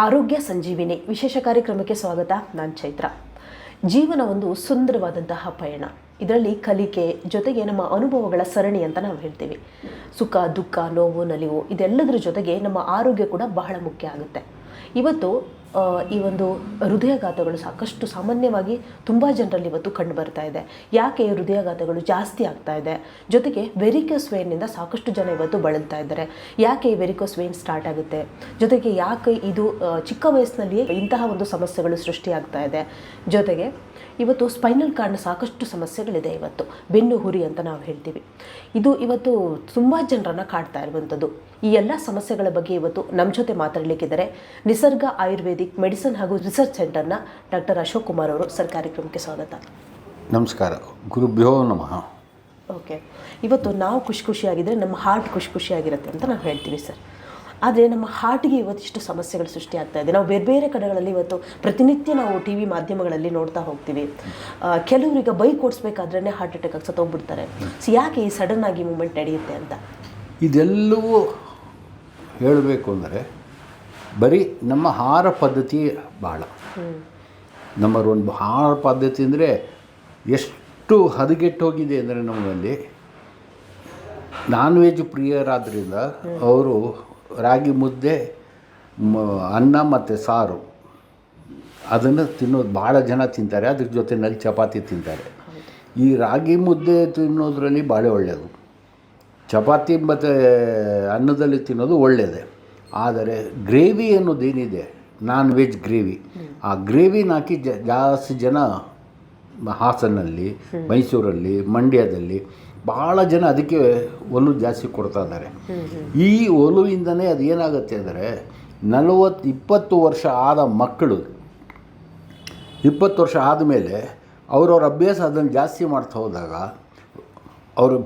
ಆರೋಗ್ಯ ಸಂಜೀವಿನಿ ವಿಶೇಷ ಕಾರ್ಯಕ್ರಮಕ್ಕೆ ಸ್ವಾಗತ. ನಾನು ಚೈತ್ರ. ಜೀವನ ಒಂದು ಸುಂದರವಾದಂತಹ ಪಯಣ. ಇದರಲ್ಲಿ ಕಲಿಕೆ ಜೊತೆಗೆ ನಮ್ಮ ಅನುಭವಗಳ ಸರಣಿ ಅಂತ ನಾವು ಹೇಳ್ತೀವಿ. ಸುಖ, ದುಃಖ, ನೋವು, ನಲಿವು ಇದೆಲ್ಲದರ ಜೊತೆಗೆ ನಮ್ಮ ಆರೋಗ್ಯ ಕೂಡ ಬಹಳ ಮುಖ್ಯ ಆಗುತ್ತೆ. ಇವತ್ತು ಈ ಒಂದು ಹೃದಯಾಘಾತಗಳು ಸಾಕಷ್ಟು ಸಾಮಾನ್ಯವಾಗಿ ತುಂಬ ಜನರಲ್ಲಿ ಇವತ್ತು ಕಂಡು ಬರ್ತಾ ಇದೆ. ಯಾಕೆ ಹೃದಯಾಘಾತಗಳು ಜಾಸ್ತಿ ಆಗ್ತಾ ಇದೆ? ಜೊತೆಗೆ ವೆರಿಕೋಸ್ ವೇನ್ನಿಂದ ಸಾಕಷ್ಟು ಜನ ಇವತ್ತು ಬಳಲ್ತಾ ಇದ್ದಾರೆ. ಯಾಕೆ ಈ ವೆರಿಕೋಸ್ ವೇನ್ ಸ್ಟಾರ್ಟ್ ಆಗುತ್ತೆ? ಜೊತೆಗೆ ಯಾಕೆ ಇದು ಚಿಕ್ಕ ವಯಸ್ಸಿನಲ್ಲಿಯೇ ಇಂತಹ ಒಂದು ಸಮಸ್ಯೆಗಳು ಸೃಷ್ಟಿಯಾಗ್ತಾ ಇದೆ? ಜೊತೆಗೆ ಇವತ್ತು ಸ್ಪೈನಲ್ ಕಾರ್ಡ್ನ ಸಾಕಷ್ಟು ಸಮಸ್ಯೆಗಳಿದೆ. ಇವತ್ತು ಬೆನ್ನು ಹುರಿ ಅಂತ ನಾವು ಹೇಳ್ತೀವಿ. ಇದು ಇವತ್ತು ತುಂಬ ಜನರನ್ನು ಕಾಡ್ತಾ ಇರುವಂಥದ್ದು. ಈ ಎಲ್ಲ ಸಮಸ್ಯೆಗಳ ಬಗ್ಗೆ ಇವತ್ತು ನಮ್ಮ ಜೊತೆ ಮಾತಾಡಲಿಕ್ಕಿದ್ದಾರೆ ನಿಸರ್ಗ ಆಯುರ್ವೇದಿಕ್ ಮೆಡಿಸಿನ್ ಹಾಗೂ ರಿಸರ್ಚ್ ಸೆಂಟರ್ನ ಡಾಕ್ಟರ್ ಅಶೋಕ್ ಕುಮಾರ್ ಅವರು. ಸರ್, ಕಾರ್ಯಕ್ರಮಕ್ಕೆ ಸ್ವಾಗತ. ನಮಸ್ಕಾರ. ಗುರುಭ್ಯೋ ನಮಃ. ಓಕೆ, ಇವತ್ತು ನಾವು ಖುಷಿಯಾಗಿದ್ದರೆ ನಮ್ಮ ಹಾರ್ಟ್ ಖುಷಿಯಾಗಿರುತ್ತೆ ಅಂತ ನಾವು ಹೇಳ್ತೀವಿ ಸರ್. ಆದರೆ ನಮ್ಮ ಹಾರ್ಟ್ಗೆ ಇವತ್ತಿಷ್ಟು ಸಮಸ್ಯೆಗಳು ಸೃಷ್ಟಿ ಆಗ್ತಾ ಇದೆ. ನಾವು ಬೇರೆ ಬೇರೆ ಕಡೆಗಳಲ್ಲಿ ಇವತ್ತು ಪ್ರತಿನಿತ್ಯ ನಾವು ಟಿ ವಿ ಮಾಧ್ಯಮಗಳಲ್ಲಿ ನೋಡ್ತಾ ಹೋಗ್ತೀವಿ. ಕೆಲವರಿಗೆ ಬೈಕ್ ಓಡಿಸ್ಬೇಕಾದ್ರೇ ಹಾರ್ಟ್ ಅಟ್ಯಾಕ್ ಆಗಿ ಸತ್ತೋಗ್ಬಿಡ್ತಾರೆ. ಸೊ ಯಾಕೆ ಈ ಸಡನ್ ಆಗಿ ಮೂಮೆಂಟ್ ನಡೆಯುತ್ತೆ ಅಂತ? ಇದೆಲ್ಲವೂ ಹೇಳಬೇಕು ಅಂದರೆ ಬರೀ ನಮ್ಮ ಆಹಾರ ಪದ್ಧತಿ ಭಾಳ. ನಂಬರ್ ಒನ್ ಆಹಾರ ಪದ್ಧತಿ ಅಂದರೆ ಎಷ್ಟು ಹದಗೆಟ್ಟೋಗಿದೆ ಅಂದರೆ ನಮ್ಮಲ್ಲಿ ನಾನ್ ವೆಜ್ ಪ್ರಿಯರಾದ್ದರಿಂದ ಅವರು ರಾಗಿ ಮುದ್ದೆ, ಅನ್ನ ಮತ್ತು ಸಾರು ಅದನ್ನು ತಿನ್ನೋದು ಭಾಳ ಜನ ತಿಂತಾರೆ. ಅದ್ರ ಜೊತೆಯಲ್ಲಿ ಚಪಾತಿ ತಿಂತಾರೆ. ಈ ರಾಗಿ ಮುದ್ದೆ ತಿನ್ನೋದ್ರಲ್ಲಿ ಭಾಳ ಒಳ್ಳೆಯದು. ಚಪಾತಿ ಮತ್ತು ಅನ್ನದಲ್ಲಿ ತಿನ್ನೋದು ಒಳ್ಳೆಯದೇ. ಆದರೆ ಗ್ರೇವಿ ಅನ್ನೋದೇನಿದೆ, ನಾನ್ ವೆಜ್ ಗ್ರೇವಿ, ಆ ಗ್ರೇವಿನ ಹಾಕಿ ಜಾಸ್ತಿ ಜನ ಹಾಸನಲ್ಲಿ, ಮೈಸೂರಲ್ಲಿ, ಮಂಡ್ಯದಲ್ಲಿ ಭಾಳ ಜನ ಅದಕ್ಕೆ ಒಲು ಜಾಸ್ತಿ ಕೊಡ್ತಾ ಇದ್ದಾರೆ. ಈ ಒಲುವಿಂದನೇ ಅದು ಏನಾಗುತ್ತೆ ಅಂದರೆ 20 ವರ್ಷ ಆದ ಮಕ್ಕಳು 20 ವರ್ಷ ಆದಮೇಲೆ ಅವ್ರವ್ರ ಅಭ್ಯಾಸ ಅದನ್ನು ಜಾಸ್ತಿ ಮಾಡ್ತಾ ಹೋದಾಗ ಅವರು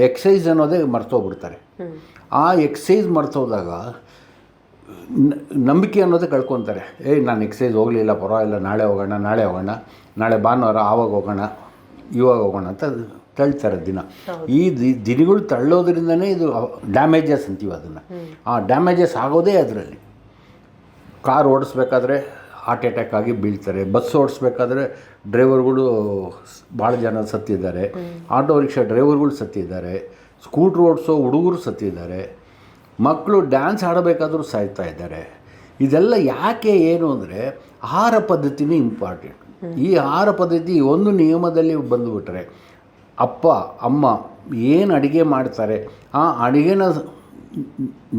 ಎಕ್ಸಸೈಸ್ ಅನ್ನೋದೇ ಮರ್ತೋಗ್ಬಿಡ್ತಾರೆ. ಆ ಎಕ್ಸಸೈಸ್ ಮರ್ತೋದಾಗ ನಂಬಿಕೆ ಅನ್ನೋದೇ ಕಳ್ಕೊತಾರೆ. ನಾನು ಎಕ್ಸಸೈಸ್ ಹೋಗಲಿಲ್ಲ, ಪರವಾಗಿಲ್ಲ, ನಾಳೆ ಹೋಗೋಣ, ನಾಳೆ ಭಾನುವಾರ ಆವಾಗ ಹೋಗೋಣ, ಇವಾಗ ಹೋಗೋಣ ಅಂತ ತಳ್ತಾರೆ ದಿನ. ಈ ದಿನಗಳು ತಳ್ಳೋದ್ರಿಂದನೇ ಇದು ಡ್ಯಾಮೇಜಸ್ ಅಂತೀವಿ ಅದನ್ನು. ಆ ಡ್ಯಾಮೇಜಸ್ ಆಗೋದೇ ಅದರಲ್ಲಿ. ಕಾರ್ ಓಡಿಸ್ಬೇಕಾದ್ರೆ ಹಾರ್ಟ್ ಅಟ್ಯಾಕ್ ಆಗಿ ಬೀಳ್ತಾರೆ. ಬಸ್ ಓಡಿಸ್ಬೇಕಾದ್ರೆ ಡ್ರೈವರ್ಗಳು ಭಾಳ ಜನ ಸತ್ತಿದ್ದಾರೆ. ಆಟೋ ರಿಕ್ಷಾ ಡ್ರೈವರ್ಗಳು ಸತ್ತಿದ್ದಾರೆ. ಸ್ಕೂಟ್ರ್ ಓಡಿಸೋ ಹುಡುಗರು ಸತ್ತಿದ್ದಾರೆ. ಮಕ್ಕಳು ಡ್ಯಾನ್ಸ್ ಆಡಬೇಕಾದ್ರೂ ಸಾಯ್ತಾ ಇದ್ದಾರೆ. ಇದೆಲ್ಲ ಯಾಕೆ ಏನು ಅಂದರೆ ಆಹಾರ ಪದ್ಧತಿನೇ ಇಂಪಾರ್ಟೆಂಟ್. ಈ ಆಹಾರ ಪದ್ಧತಿ ಒಂದು ನಿಯಮದಲ್ಲಿ ಬಂದುಬಿಟ್ರೆ, ಅಪ್ಪ ಅಮ್ಮ ಏನು ಅಡುಗೆ ಮಾಡ್ತಾರೆ ಆ ಅಡುಗೆನ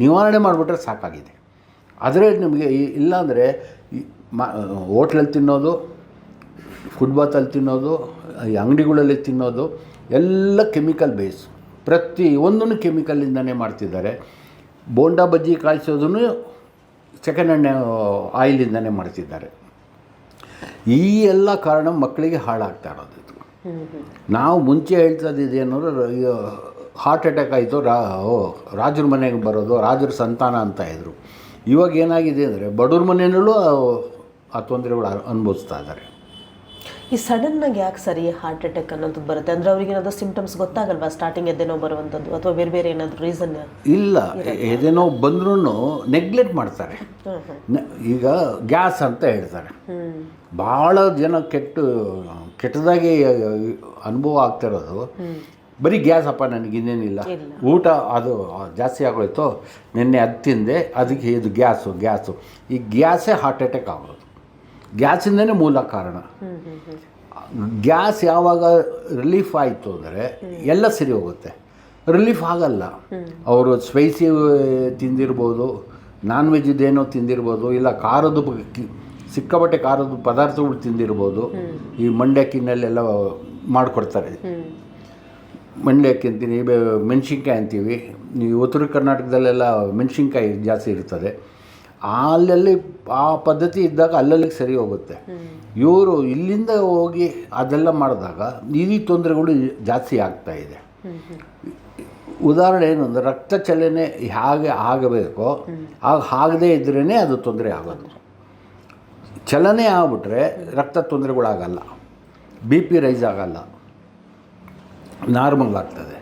ನಿವಾರಣೆ ಮಾಡಿಬಿಟ್ರೆ ಸಾಕಾಗಿದೆ. ಆದರೆ ನಿಮಗೆ ಇಲ್ಲಾಂದರೆ ಹೋಟ್ಲಲ್ಲಿ ತಿನ್ನೋದು, ಫುಟ್ಬಾತಲ್ಲಿ ತಿನ್ನೋದು, ಅಂಗಡಿಗಳಲ್ಲಿ ತಿನ್ನೋದು ಎಲ್ಲ ಕೆಮಿಕಲ್ ಬೇಸ್. ಪ್ರತಿ ಒಂದನ್ನು ಕೆಮಿಕಲಿಂದನೇ ಮಾಡ್ತಿದ್ದಾರೆ. ಬೋಂಡಾ ಬಜ್ಜಿ ಕಾಯಿಸೋದನ್ನು ಸೆಕೆಂಡ್ ಹ್ಯಾಂಡ್ ಆಯಿಲಿಂದನೇ ಮಾಡ್ತಿದ್ದಾರೆ. ಈ ಎಲ್ಲ ಕಾರಣ ಮಕ್ಕಳಿಗೆ ಹಾಳಾಗ್ತಾ ಇರೋದು. ನಾವು ಮುಂಚೆ ಹೇಳ್ತಾ ಇದ್ದಿದ್ದು ಏನಂದ್ರೆ ಹಾರ್ಟ್ ಅಟ್ಯಾಕ್ ಆಯಿತು, ರಾಜರ ಮನೆಗೆ ಬರೋದು, ರಾಜರ ಸಂತಾನ ಅಂತ ಇದ್ದರು. ಇವಾಗ ಏನಾಗಿದೆ ಅಂದರೆ ಬಡವ್ರ ಮನೆಯಲ್ಲೂ ಆ ತೊಂದರೆಗಳು ಅನುಭವಿಸ್ತಾ ಇದ್ದಾರೆ. ಈ ಸಡನ್ನಾಗಿ ಯಾಕೆ ಸರಿ ಹಾರ್ಟ್ ಅಟ್ಯಾಕ್ ಅನ್ನೋದು ಬರುತ್ತೆ? ಅಂದರೆ ಅವ್ರಿಗೆ ಏನಾದರೂ ಸಿಂಪ್ಟಮ್ಸ್ ಗೊತ್ತಾಗಲ್ವಾ? ಸ್ಟಾರ್ಟಿಂಗ್ ಎದೆನೋ ಬರುವಂಥದ್ದು ಅಥವಾ ಬೇರೆ ಬೇರೆ ಏನಾದರೂ ರೀಸನ್? ಇಲ್ಲ, ಎದೆನೋ ಬಂದ್ರೂ ನೆಗ್ಲೆಕ್ಟ್ ಮಾಡ್ತಾರೆ. ಈಗ ಗ್ಯಾಸ್ ಅಂತ ಹೇಳ್ತಾರೆ. ಭಾಳ ಜನ ಕೆಟ್ಟದಾಗಿ ಅನುಭವ ಆಗ್ತಿರೋದು ಬರೀ ಗ್ಯಾಸ್. ಅಪ್ಪ ನನಗೆ ಇನ್ನೇನಿಲ್ಲ, ಊಟ ಅದು ಜಾಸ್ತಿ ಆಗೋಯ್ತು, ನಿನ್ನೆ ಅದು ತಿಂದೆ, ಅದಕ್ಕೆ ಇದು ಗ್ಯಾಸು. ಈ ಗ್ಯಾಸೇ ಹಾರ್ಟ್ ಅಟ್ಯಾಕ್ ಆಗೋದು. ಗ್ಯಾಸಿಂದನೇ ಮೂಲ ಕಾರಣ. ಗ್ಯಾಸ್ ಯಾವಾಗ ರಿಲೀಫ್ ಆಯಿತು ಅಂದರೆ ಎಲ್ಲ ಸರಿ ಹೋಗುತ್ತೆ. ರಿಲೀಫ್ ಆಗಲ್ಲ. ಅವರು ಸ್ಪೈಸಿ ತಿಂದಿರ್ಬೋದು, ನಾನ್ ವೆಜ್ ಇದೇನೋ ತಿಂದಿರ್ಬೋದು, ಇಲ್ಲ ಸಿಕ್ಕಾಪಟ್ಟೆ ಖಾರದ ಪದಾರ್ಥಗಳು ತಿಂದಿರ್ಬೋದು. ಈ ಮಂಡ್ಯಕ್ಕಿನಲ್ಲೆಲ್ಲ ಮಾಡಿಕೊಡ್ತಾರೆ. ಮಂಡ್ಯಕ್ಕೆ ಅಂತೀನಿ, ಮೆಣಸಿನ್ಕಾಯಿ ಅಂತೀವಿ. ಈ ಉತ್ತರ ಕರ್ನಾಟಕದಲ್ಲೆಲ್ಲ ಮೆಣಸಿನ್ಕಾಯಿ ಜಾಸ್ತಿ ಇರ್ತದೆ. ಅಲ್ಲಲ್ಲಿ ಆ ಪದ್ಧತಿ ಇದ್ದಾಗ ಅಲ್ಲಲ್ಲಿಗೆ ಸರಿ ಹೋಗುತ್ತೆ. ಇವರು ಇಲ್ಲಿಂದ ಹೋಗಿ ಅದೆಲ್ಲ ಮಾಡಿದಾಗ ಈ ತೊಂದರೆಗಳು ಜಾಸ್ತಿ ಆಗ್ತಾಯಿದೆ. ಉದಾಹರಣೆ ಏನು ಅಂದರೆ ರಕ್ತ ಚಲನೆ ಹೇಗೆ ಆಗಬೇಕೋ ಆಗದೇ ಇದ್ರೇ ಅದು ತೊಂದರೆ ಆಗೋದು. ಚಲನೆ ಆಗಿಬಿಟ್ರೆ ರಕ್ತ ತೊಂದರೆಗಳಾಗಲ್ಲ, ಬಿ ಪಿ ರೈಸ್ ಆಗಲ್ಲ, ನಾರ್ಮಲ್ ಆಗ್ತದೆ.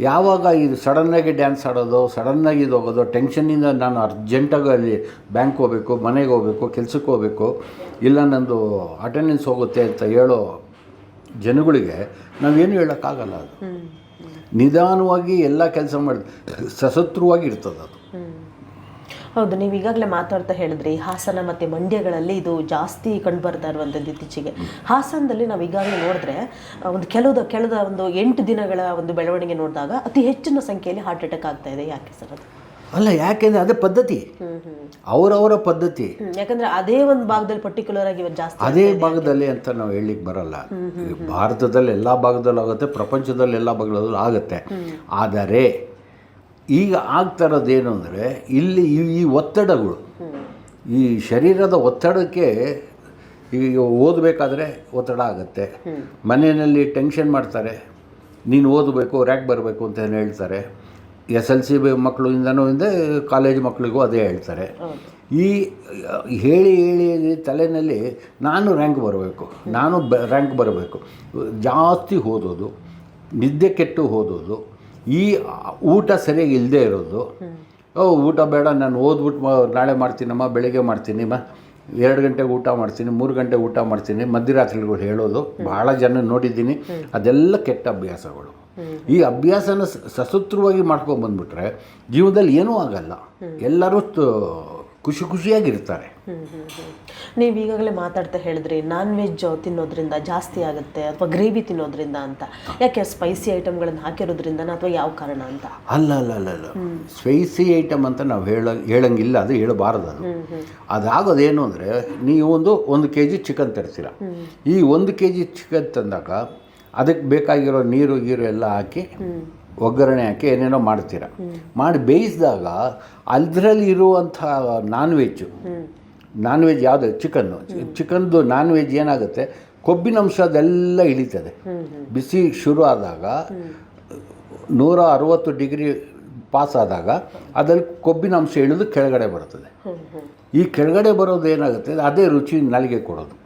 ಯಾವಾಗ ಇದು ಸಡನ್ನಾಗಿ ಡ್ಯಾನ್ಸ್ ಆಡೋದು, ಸಡನ್ನಾಗಿ ಇದು ಹೋಗೋದು, ಟೆನ್ಷನ್ನಿಂದ ನಾನು ಅರ್ಜೆಂಟಾಗಿ ಅಲ್ಲಿ ಬ್ಯಾಂಕ್ ಹೋಗಬೇಕು, ಮನೆಗೆ ಹೋಗಬೇಕು, ಕೆಲ್ಸಕ್ಕೆ ಹೋಗಬೇಕು, ಇಲ್ಲ ನಂದು ಅಟೆಂಡೆನ್ಸ್ ಹೋಗುತ್ತೆ ಅಂತ ಹೇಳೋ ಜನಗಳಿಗೆ ನಾವೇನು ಹೇಳೋಕ್ಕಾಗಲ್ಲ. ಅದು ನಿಧಾನವಾಗಿ ಎಲ್ಲ ಕೆಲಸ ಮಾಡಿ ಸಶಸ್ತ್ರವಾಗಿ ಇರ್ತದೆ ಅದು. ಹೌದು, ನೀವು ಈಗಾಗಲೇ ಮಾತಾಡ್ತಾ ಹೇಳಿದ್ರಿ ಹಾಸನ ಮತ್ತು ಮಂಡ್ಯಗಳಲ್ಲಿ ಇದು ಜಾಸ್ತಿ ಕಂಡುಬರ್ತಾ ಇರುವಂಥದ್ದು ಇತ್ತೀಚೆಗೆ. ಹಾಸನದಲ್ಲಿ ನಾವು ಈಗಾಗಲೇ ನೋಡಿದ್ರೆ ಒಂದು ಕಳೆದ ಒಂದು 8 ದಿನಗಳ ಒಂದು ಬೆಳವಣಿಗೆ ನೋಡಿದಾಗ ಅತಿ ಹೆಚ್ಚಿನ ಸಂಖ್ಯೆಯಲ್ಲಿ ಹಾರ್ಟ್ ಅಟ್ಯಾಕ್ ಆಗ್ತಾ ಇದೆ. ಯಾಕೆ ಸರ್ ಅದು? ಅಲ್ಲ, ಯಾಕೆಂದರೆ ಅದೇ ಪದ್ಧತಿ, ಅವರವರ ಪದ್ಧತಿ. ಯಾಕಂದರೆ ಅದೇ ಒಂದು ಭಾಗದಲ್ಲಿ ಪರ್ಟಿಕ್ಯುಲರ್ ಆಗಿ ಜಾಸ್ತಿ ಅದೇ ಭಾಗದಲ್ಲಿ ಅಂತ ನಾವು ಹೇಳಲಿಕ್ಕೆ ಬರಲ್ಲ. ಭಾರತದಲ್ಲಿ ಎಲ್ಲ ಭಾಗದಲ್ಲೂ ಆಗುತ್ತೆ, ಪ್ರಪಂಚದಲ್ಲಿ ಎಲ್ಲ ಭಾಗದಲ್ಲೂ ಆಗುತ್ತೆ. ಆದರೆ ಈಗ ಆಗ್ತಾ ಇರೋದೇನು ಅಂದರೆ ಇಲ್ಲಿ ಈ ಒತ್ತಡಗಳು, ಈ ಶರೀರದ ಒತ್ತಡಕ್ಕೆ, ಈಗ ಓದಬೇಕಾದ್ರೆ ಒತ್ತಡ ಆಗುತ್ತೆ, ಮನೆಯಲ್ಲಿ ಟೆನ್ಷನ್ ಮಾಡ್ತಾರೆ, ನೀನು ಓದಬೇಕು, ರ್ಯಾಂಕ್ ಬರಬೇಕು ಅಂತ ಹೇಳ್ತಾರೆ. SLC ಮಕ್ಕಳಿಂದನೂ ಹಿಂದೆ ಕಾಲೇಜ್ ಮಕ್ಕಳಿಗೂ ಅದೇ ಹೇಳ್ತಾರೆ. ಈ ಹೇಳಿ ತಲೆಯಲ್ಲಿ ನಾನು ರ್ಯಾಂಕ್ ಬರಬೇಕು, ನಾನು ರ್ಯಾಂಕ್ ಬರಬೇಕು, ಜಾಸ್ತಿ ಓದೋದು, ನಿದ್ದೆ ಕೆಟ್ಟು ಓದೋದು, ಈ ಊಟ ಸರಿಯಾಗಿ ಇಲ್ಲದೆ ಇರೋದು. ಊಟ ಬೇಡ, ನಾನು ಓದ್ಬಿಟ್ಟು ನಾಳೆ ಮಾಡ್ತೀನಮ್ಮ, ಬೆಳಿಗ್ಗೆ ಮಾಡ್ತೀನಿ, 2 ಗಂಟೆಗೆ ಊಟ ಮಾಡ್ತೀನಿ, 3 ಗಂಟೆಗೆ ಊಟ ಮಾಡ್ತೀನಿ, ಮಧ್ಯರಾತ್ರಿಗಳು ಹೇಳೋದು ಭಾಳ ಜನ ನೋಡಿದ್ದೀನಿ. ಅದೆಲ್ಲ ಕೆಟ್ಟ ಅಭ್ಯಾಸಗಳು. ಈ ಅಭ್ಯಾಸನ ಸಶಸ್ತ್ರವಾಗಿ ಮಾಡ್ಕೊಂಡ್ಬಂದ್ಬಿಟ್ರೆ ಜೀವನದಲ್ಲಿ ಏನೂ ಆಗಲ್ಲ, ಎಲ್ಲರೂ ಖುಷಿಯಾಗಿರ್ತಾರೆ. ನೀವು ಈಗಾಗಲೇ ಮಾತಾಡ್ತಾ ಹೇಳಿದ್ರಿ ನಾನ್ ವೆಜ್ ತಿನ್ನೋದ್ರಿಂದ ಜಾಸ್ತಿ ಆಗುತ್ತೆ ಅಥವಾ ಗ್ರೇವಿ ತಿನ್ನೋದ್ರಿಂದ ಅಂತ. ಯಾಕೆ ಸ್ಪೈಸಿ ಐಟಮ್ಗಳನ್ನು ಹಾಕಿರೋದ್ರಿಂದ ಅಥವಾ ಯಾವ ಕಾರಣ ಅಂತ? ಅಲ್ಲ, ಸ್ಪೈಸಿ ಐಟಮ್ ಅಂತ ನಾವು ಹೇಳಂಗಿಲ್ಲ, ಅದು ಹೇಳಬಾರದು. ಅದಾಗೋದೇನು ಅಂದರೆ, ನೀವು ಒಂದು kg ಚಿಕನ್ ತರ್ತೀರ. ಈ 1 kg ಚಿಕನ್ ತಂದಾಗ ಅದಕ್ಕೆ ಬೇಕಾಗಿರೋ ನೀರು ಎಲ್ಲ ಹಾಕಿ ಒಗ್ಗರಣೆ ಹಾಕಿ ಏನೇನೋ ಮಾಡ್ತೀರ. ಮಾಡಿ ಬೇಯಿಸಿದಾಗ ಅದರಲ್ಲಿ ಇರುವಂಥ ನಾನ್ ವೆಜ್ ಯಾವುದು, ಚಿಕನ್ದು ನಾನ್ ವೆಜ್ ಏನಾಗುತ್ತೆ, ಕೊಬ್ಬಿನ ಅಂಶ ಅದೆಲ್ಲ ಇಳಿತದೆ. ಬಿಸಿ ಶುರು ಆದಾಗ 160 ಡಿಗ್ರಿ ಪಾಸ್ ಆದಾಗ ಅದರಲ್ಲಿ ಕೊಬ್ಬಿನ ಅಂಶ ಇಳಿದು ಕೆಳಗಡೆ ಬರ್ತದೆ. ಈ ಕೆಳಗಡೆ ಬರೋದು ಏನಾಗುತ್ತೆ, ಅದೇ ರುಚಿ ನಾಲಿಗೆ ಕೊಡೋದು.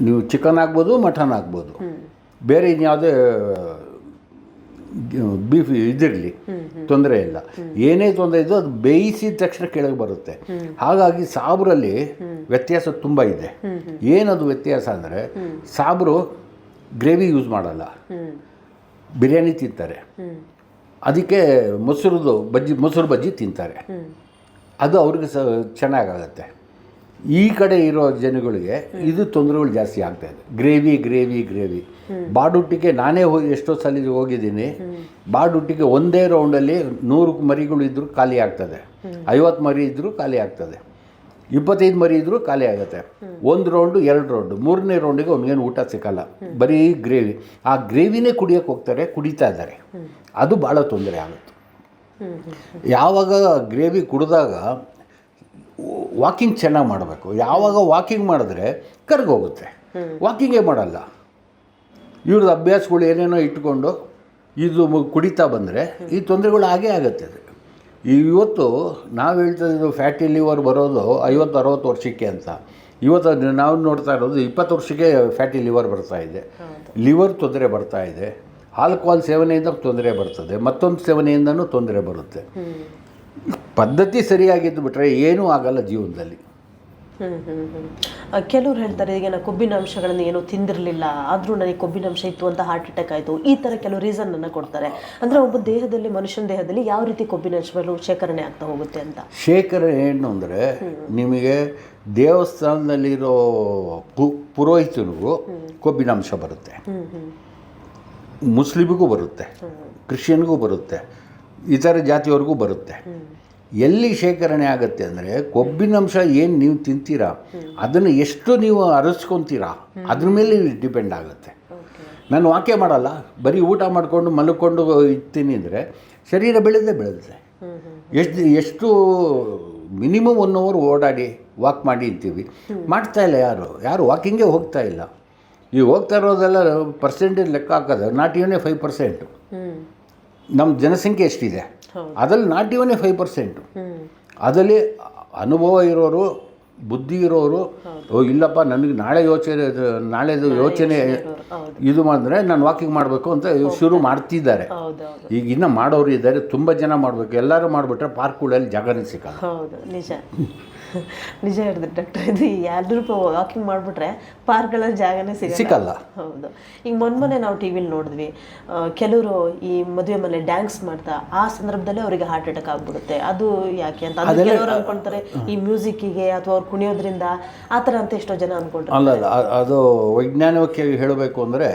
ನೀವು ಚಿಕನ್ ಆಗ್ಬೋದು, ಮಟನ್ ಆಗ್ಬೋದು, ಬೇರೆ ಇನ್ಯಾವುದೇ ಬೀಫ್ ಇದಿರಲಿ, ತೊಂದರೆ ಇಲ್ಲ. ಏನೇ ತೊಂದರೆ ಇದ್ದು ಅದು ಬೇಯಿಸಿದ ತಕ್ಷಣ ಕೆಳಗೆ ಬರುತ್ತೆ. ಹಾಗಾಗಿ ಸಾಬ್ರಲ್ಲಿ ವ್ಯತ್ಯಾಸ ತುಂಬ ಇದೆ. ಏನದು ವ್ಯತ್ಯಾಸ ಅಂದರೆ, ಸಾಬ್ರು ಗ್ರೇವಿ ಯೂಸ್ ಮಾಡಲ್ಲ, ಬಿರಿಯಾನಿ ತಿಂತಾರೆ, ಅದಕ್ಕೆ ಮೊಸರು ಬಜ್ಜಿ ತಿಂತಾರೆ, ಅದು ಅವ್ರಿಗೆ ಚೆನ್ನಾಗಾಗತ್ತೆ. ಈ ಕಡೆ ಇರೋ ಜನಗಳಿಗೆ ಇದು ತೊಂದರೆಗಳು ಜಾಸ್ತಿ ಆಗ್ತಾಯಿದೆ. ಗ್ರೇವಿ ಬಾಡುಟ್ಟಿಗೆ ನಾನೇ ಎಷ್ಟೋ ಸಲ ಹೋಗಿದ್ದೀನಿ. ಬಾಡುಟ್ಟಿಗೆ ಒಂದೇ ರೌಂಡಲ್ಲಿ 100 ಮರಿಗಳು ಇದ್ದರೂ ಖಾಲಿ ಆಗ್ತದೆ, 50 ಮರಿ ಇದ್ದರೂ ಖಾಲಿ ಆಗ್ತದೆ, 25 ಮರಿ ಇದ್ದರೂ ಖಾಲಿ ಆಗುತ್ತೆ. 1 ರೌಂಡು 2 ರೌಂಡು, 3ನೇ ರೌಂಡಿಗೆ ಅವ್ನಿಗೇನು ಊಟ ಸಿಕ್ಕಲ್ಲ, ಬರೀ ಗ್ರೇವಿ. ಆ ಗ್ರೇವಿನೇ ಕುಡಿಯೋಕ್ಕೆ ಹೋಗ್ತಾರೆ, ಕುಡಿತಾ ಇದ್ದಾರೆ. ಅದು ಭಾಳ ತೊಂದರೆ ಆಗುತ್ತೆ. ಯಾವಾಗ ಗ್ರೇವಿ ಕುಡಿದಾಗ ವಾಕಿಂಗ್ ಚೆನ್ನಾಗಿ ಮಾಡಬೇಕು. ಯಾವಾಗ ವಾಕಿಂಗ್ ಮಾಡಿದ್ರೆ ಕರ್ಗೋಗುತ್ತೆ, ವಾಕಿಂಗೇ ಮಾಡಲ್ಲ. ಇವ್ರದ್ದು ಅಭ್ಯಾಸಗಳು ಏನೇನೋ ಇಟ್ಕೊಂಡು ಇದು ಕುಡಿತಾ ಬಂದರೆ ಈ ತೊಂದರೆಗಳು ಆಗೇ ಆಗುತ್ತೆ. ಇವತ್ತು ನಾವು ಹೇಳ್ತಾ ಇದ್ದು ಫ್ಯಾಟಿ ಲಿವರ್ ಬರೋದು 50-60 ವರ್ಷಕ್ಕೆ ಅಂತ. ಇವತ್ತು ನಾವು ನೋಡ್ತಾ ಇರೋದು 20 ವರ್ಷಕ್ಕೆ ಫ್ಯಾಟಿ ಲಿವರ್ ಬರ್ತಾ ಇದೆ. ಲಿವರ್ ತೊಂದರೆ ಬರ್ತಾ ಇದೆ. ಆಲ್ಕೋಹಾಲ್ ಸೇವನೆಯಿಂದ ತೊಂದರೆ ಬರ್ತದೆ, ಮತ್ತೊಂದು ಸೇವನೆಯಿಂದನೂ ತೊಂದರೆ ಬರುತ್ತೆ. ಪದ್ಧತಿ ಸರಿಯಾಗಿದ್ದು ಬಿಟ್ಟರೆ ಏನೂ ಆಗಲ್ಲ ಜೀವನದಲ್ಲಿ. ಕೆಲವ್ರು ಹೇಳ್ತಾರೆ, ಈಗ ನಾನು ಕೊಬ್ಬಿನ ಅಂಶಗಳನ್ನು ಏನೂ ತಿಂದಿರಲಿಲ್ಲ, ಆದರೂ ನನಗೆ ಕೊಬ್ಬಿನ ಅಂಶ ಇತ್ತು ಅಂತ ಹಾರ್ಟ್ ಅಟ್ಯಾಕ್ ಆಯಿತು, ಈ ಥರ ಕೆಲವು ರೀಸನ್ನನ್ನು ಕೊಡ್ತಾರೆ. ಅಂದರೆ ಮನುಷ್ಯನ ದೇಹದಲ್ಲಿ ಯಾವ ರೀತಿ ಕೊಬ್ಬಿನ ಅಂಶಗಳು ಶೇಖರಣೆ ಆಗ್ತಾ ಹೋಗುತ್ತೆ ಅಂತ. ಶೇಖರಣೆ ಏನು ಅಂದರೆ, ನಿಮಗೆ ದೇವಸ್ಥಾನದಲ್ಲಿರೋ ಪುರೋಹಿತನಿಗೂ ಕೊಬ್ಬಿನ ಅಂಶ ಬರುತ್ತೆ, ಮುಸ್ಲಿಮಿಗೂ ಬರುತ್ತೆ, ಕ್ರಿಶ್ಚಿಯನ್ಗೂ ಬರುತ್ತೆ, ಇತರ ಜಾತಿಯವ್ರಿಗೂ ಬರುತ್ತೆ. ಎಲ್ಲಿ ಶೇಖರಣೆ ಆಗುತ್ತೆ ಅಂದರೆ, ಕೊಬ್ಬಿನಂಶ ಏನು ನೀವು ತಿಂತೀರಾ ಅದನ್ನು ಎಷ್ಟು ನೀವು ಅರಸ್ಕೊತೀರಾ ಅದ್ರ ಮೇಲೆ ಡಿಪೆಂಡ್ ಆಗುತ್ತೆ. ನಾನು ವಾಕ್ಯ ಮಾಡಲ್ಲ, ಬರೀ ಊಟ ಮಾಡಿಕೊಂಡು ಮಲ್ಕೊಂಡು ಇರ್ತೀನಿ ಅಂದರೆ ಶರೀರ ಬೆಳೆಯುತ್ತೆ. ಎಷ್ಟು ಮಿನಿಮಮ್ 1 ಅವರ್ ಓಡಾಡಿ ವಾಕ್ ಮಾಡಿ ಅಂತೀವಿ, ಮಾಡ್ತಾಯಿಲ್ಲ ಯಾರು ವಾಕಿಂಗೇ ಹೋಗ್ತಾ ಇಲ್ಲ. ಈ ಹೋಗ್ತಾ ಇರೋದೆಲ್ಲ ಪರ್ಸೆಂಟೇಜ್ ಲೆಕ್ಕ ಹಾಕೋದು ನಾಟ್ ಇವನೇ 5%. ನಮ್ಮ ಜನಸಂಖ್ಯೆ ಎಷ್ಟಿದೆ ಅದರಲ್ಲಿ ನಾಟ್ ಇವನೇ 5%. ಅದರಲ್ಲಿ ಅನುಭವ ಇರೋರು ಬುದ್ಧಿ ಇರೋರು ಓ ಇಲ್ಲಪ್ಪ ನನಗೆ ನಾಳೆದು ಯೋಚನೆ ಇದು ಮಾಡಿದ್ರೆ ನಾನು ವಾಕಿಂಗ್ ಮಾಡಬೇಕು ಅಂತ ಶುರು ಮಾಡ್ತಿದ್ದಾರೆ. ಈಗ ಇನ್ನು ಮಾಡೋರು ಇದ್ದಾರೆ, ತುಂಬ ಜನ ಮಾಡಬೇಕು. ಎಲ್ಲರೂ ಮಾಡಿಬಿಟ್ರೆ ಪಾರ್ಕ್ಗಳಲ್ಲಿ ಜಾಗನೇ ಸಿಕ್ಕಲ್ಲ. ಹೌದು, ನಿಜ ನಿಜ ಹೇಳಿದ್ರೆ ಡಾಕ್ಟರ್. ಇದು ಎಲ್ಲರೂ ವಾಕಿಂಗ್ ಮಾಡಿಬಿಟ್ರೆ ಪಾರ್ಕ್ಗಳಲ್ಲಿ ಜಾಗನೇ ಸಿಗಲ್ಲ. ಹೌದು. ಈಗ ಮೊನ್ನೆ ನಾವು ಟಿ ವಿಲಿ ನೋಡಿದ್ವಿ, ಕೆಲವರು ಈ ಮದುವೆ ಮನೆ ಡ್ಯಾನ್ಸ್ ಮಾಡ್ತಾ ಆ ಸಂದರ್ಭದಲ್ಲೇ ಅವರಿಗೆ ಹಾರ್ಟ್ ಅಟ್ಯಾಕ್ ಆಗ್ಬಿಡುತ್ತೆ. ಅದು ಯಾಕೆ ಅಂತ ಕೆಲವರು ಅನ್ಕೊಂತಾರೆ ಈ ಮ್ಯೂಸಿಕ್ಕಿಗೆ ಅಥವಾ ಅವ್ರು ಕುಣಿಯೋದ್ರಿಂದ ಆ ಥರ ಅಂತ ಎಷ್ಟೋ ಜನ ಅನ್ಕೊಂಡ್ರೆ. ಅಲ್ಲ, ಅದು ವೈಜ್ಞಾನಿಕವಾಗಿ ಹೇಳಬೇಕು ಅಂದರೆ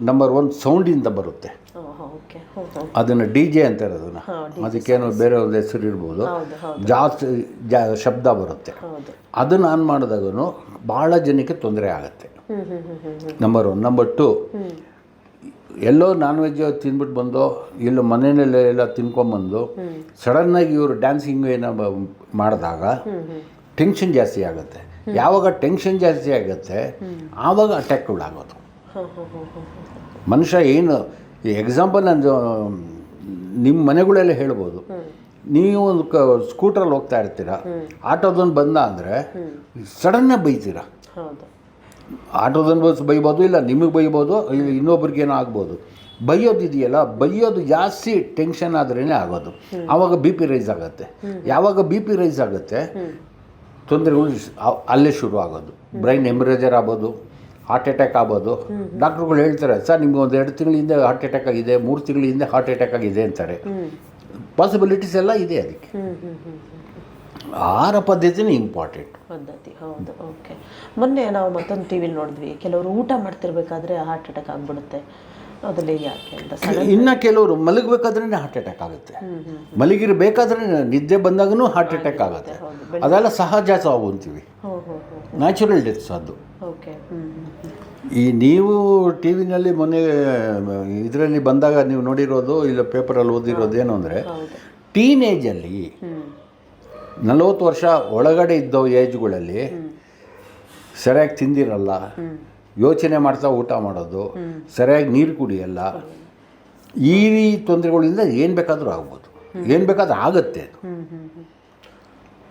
ನಂಬರ್ 1 ಸೌಂಡಿಂದ ಬರುತ್ತೆ. ಅದನ್ನು DJ ಅಂತಾರೆ. ಅದಕ್ಕೇನೋ ಬೇರೆ ಒಂದು ಹೆಸರು ಇರ್ಬೋದು. ಜಾಸ್ತಿ ಶಬ್ದ ಬರುತ್ತೆ. ಅದನ್ನು ಆನ್ ಮಾಡಿದಾಗೂ ಭಾಳ ಜನಕ್ಕೆ ತೊಂದರೆ ಆಗುತ್ತೆ. ನಂಬರ್ 1. ನಂಬರ್ 2, ಎಲ್ಲೋ ನಾನ್ ವೆಜ್ ತಿಂದ್ಬಿಟ್ಟು ಬಂದು ಎಲ್ಲೋ ಮನೆಯಲ್ಲೆಲ್ಲ ತಿನ್ಕೊಂಬಂದು ಸಡನ್ನಾಗಿ ಇವರು ಡ್ಯಾನ್ಸಿಂಗ್ ಏನೋ ಮಾಡಿದಾಗ ಟೆನ್ಷನ್ ಜಾಸ್ತಿ ಆಗುತ್ತೆ. ಯಾವಾಗ ಟೆನ್ಷನ್ ಜಾಸ್ತಿ ಆಗುತ್ತೆ ಆವಾಗ ಅಟ್ಯಾಕ್ಗಳಾಗೋದು. ಮನುಷ್ಯ ಏನು ಈ ಎಕ್ಸಾಂಪಲ್ ನಾನು ನಿಮ್ಮ ಮನೆಗಳೆಲ್ಲ ಹೇಳ್ಬೋದು. ನೀವು ಒಂದು ಸ್ಕೂಟ್ರಲ್ಲಿ ಹೋಗ್ತಾ ಇರ್ತೀರ, ಆಟೋದೊಂದು ಬಂದ ಅಂದರೆ ಸಡನ್ನಾಗಿ ಬೈತೀರ. ಆಟೋದೊಂದು ಬೈಬೋದು, ಇಲ್ಲ ನಿಮಗೆ ಬೈಬೋದು, ಇಲ್ಲ ಇನ್ನೊಬ್ರಿಗೇನೋ ಆಗ್ಬೋದು. ಬೈಯೋದಿದೆಯಲ್ಲ, ಬೈಯೋದು ಜಾಸ್ತಿ ಟೆನ್ಷನ್ ಆದ್ರೇ ಆಗೋದು. ಆವಾಗ BP ರೈಸ್ ಆಗುತ್ತೆ. ಯಾವಾಗ BP ರೈಸ್ ಆಗುತ್ತೆ ತೊಂದರೆಗಳು ಅಲ್ಲೇ ಶುರು ಆಗೋದು. ಬ್ರೈನ್ ಹೆಮರೇಜರ್ ಆಗ್ಬೋದು, ಹಾರ್ಟ್ ಅಟ್ಯಾಕ್ ಆಗ್ಬೋದು. ಡಾಕ್ಟ್ರುಗಳು ಹೇಳ್ತಾರೆ, ಸರ್ ನಿಮ್ಗೆ ಒಂದು 2 ತಿಂಗಳ ಹಿಂದೆ ಹಾರ್ಟ್ ಅಟ್ಯಾಕ್ ಆಗಿದೆ, 3 ತಿಂಗಳ ಹಿಂದೆ ಹಾರ್ಟ್ ಅಟ್ಯಾಕ್ ಆಗಿದೆ ಅಂತಾರೆ. ಪಾಸಿಬಿಲಿಟೀಸ್ ಎಲ್ಲ ಇದೆ. ಅದಕ್ಕೆ ಆಹಾರ ಪದ್ಧತಿನೇ ಇಂಪಾರ್ಟೆಂಟ್ ಪದ್ಧತಿ. ಹೌದು, ಓಕೆ. ಮೊನ್ನೆ ನಾವು ಮತ್ತೊಂದು ಟಿ ವಿಲಿ ನೋಡಿದ್ವಿ, ಕೆಲವರು ಊಟ ಮಾಡ್ತಿರ್ಬೇಕಾದ್ರೆ ಹಾರ್ಟ್ ಅಟ್ಯಾಕ್ ಆಗ್ಬಿಡುತ್ತೆ. ಅದೆಲ್ಲ ಯಾಕೆ ಅಂತ. ಇನ್ನು ಕೆಲವರು ಮಲಗಬೇಕಾದ್ರೇ ಹಾರ್ಟ್ ಅಟ್ಯಾಕ್ ಆಗುತ್ತೆ. ಮಲಗಿರಬೇಕಾದ್ರೆ ನಿದ್ದೆ ಬಂದಾಗೂ ಹಾರ್ಟ್ ಅಟ್ಯಾಕ್ ಆಗುತ್ತೆ. ಅದೆಲ್ಲ ಸಹಜ ಸಾವು ಅಂತೀವಿ, ನ್ಯಾಚುರಲ್ ಡೆತ್ಸ್ ಅದು. ಈ ನೀವು ಟಿ ವಿನಲ್ಲಿ ಮೊನ್ನೆ ಇದರಲ್ಲಿ ಬಂದಾಗ ನೀವು ನೋಡಿರೋದು, ಇಲ್ಲ ಪೇಪರಲ್ಲಿ ಓದಿರೋದು ಏನು ಅಂದರೆ, ಟೀನೇಜಲ್ಲಿ 40 ವರ್ಷ ಒಳಗಡೆ ಇದ್ದ ಏಜ್ಗಳಲ್ಲಿ ಸರಿಯಾಗಿ ತಿಂದಿರಲ್ಲ, ಯೋಚನೆ ಮಾಡ್ತಾ ಊಟ ಮಾಡೋದು, ಸರಿಯಾಗಿ ನೀರು ಕುಡಿಯಲ್ಲ. ಈ ತೊಂದರೆಗಳಿಂದ ಏನು ಬೇಕಾದರೂ ಆಗ್ಬೋದು, ಏನು ಬೇಕಾದ್ರೂ ಆಗುತ್ತೆ.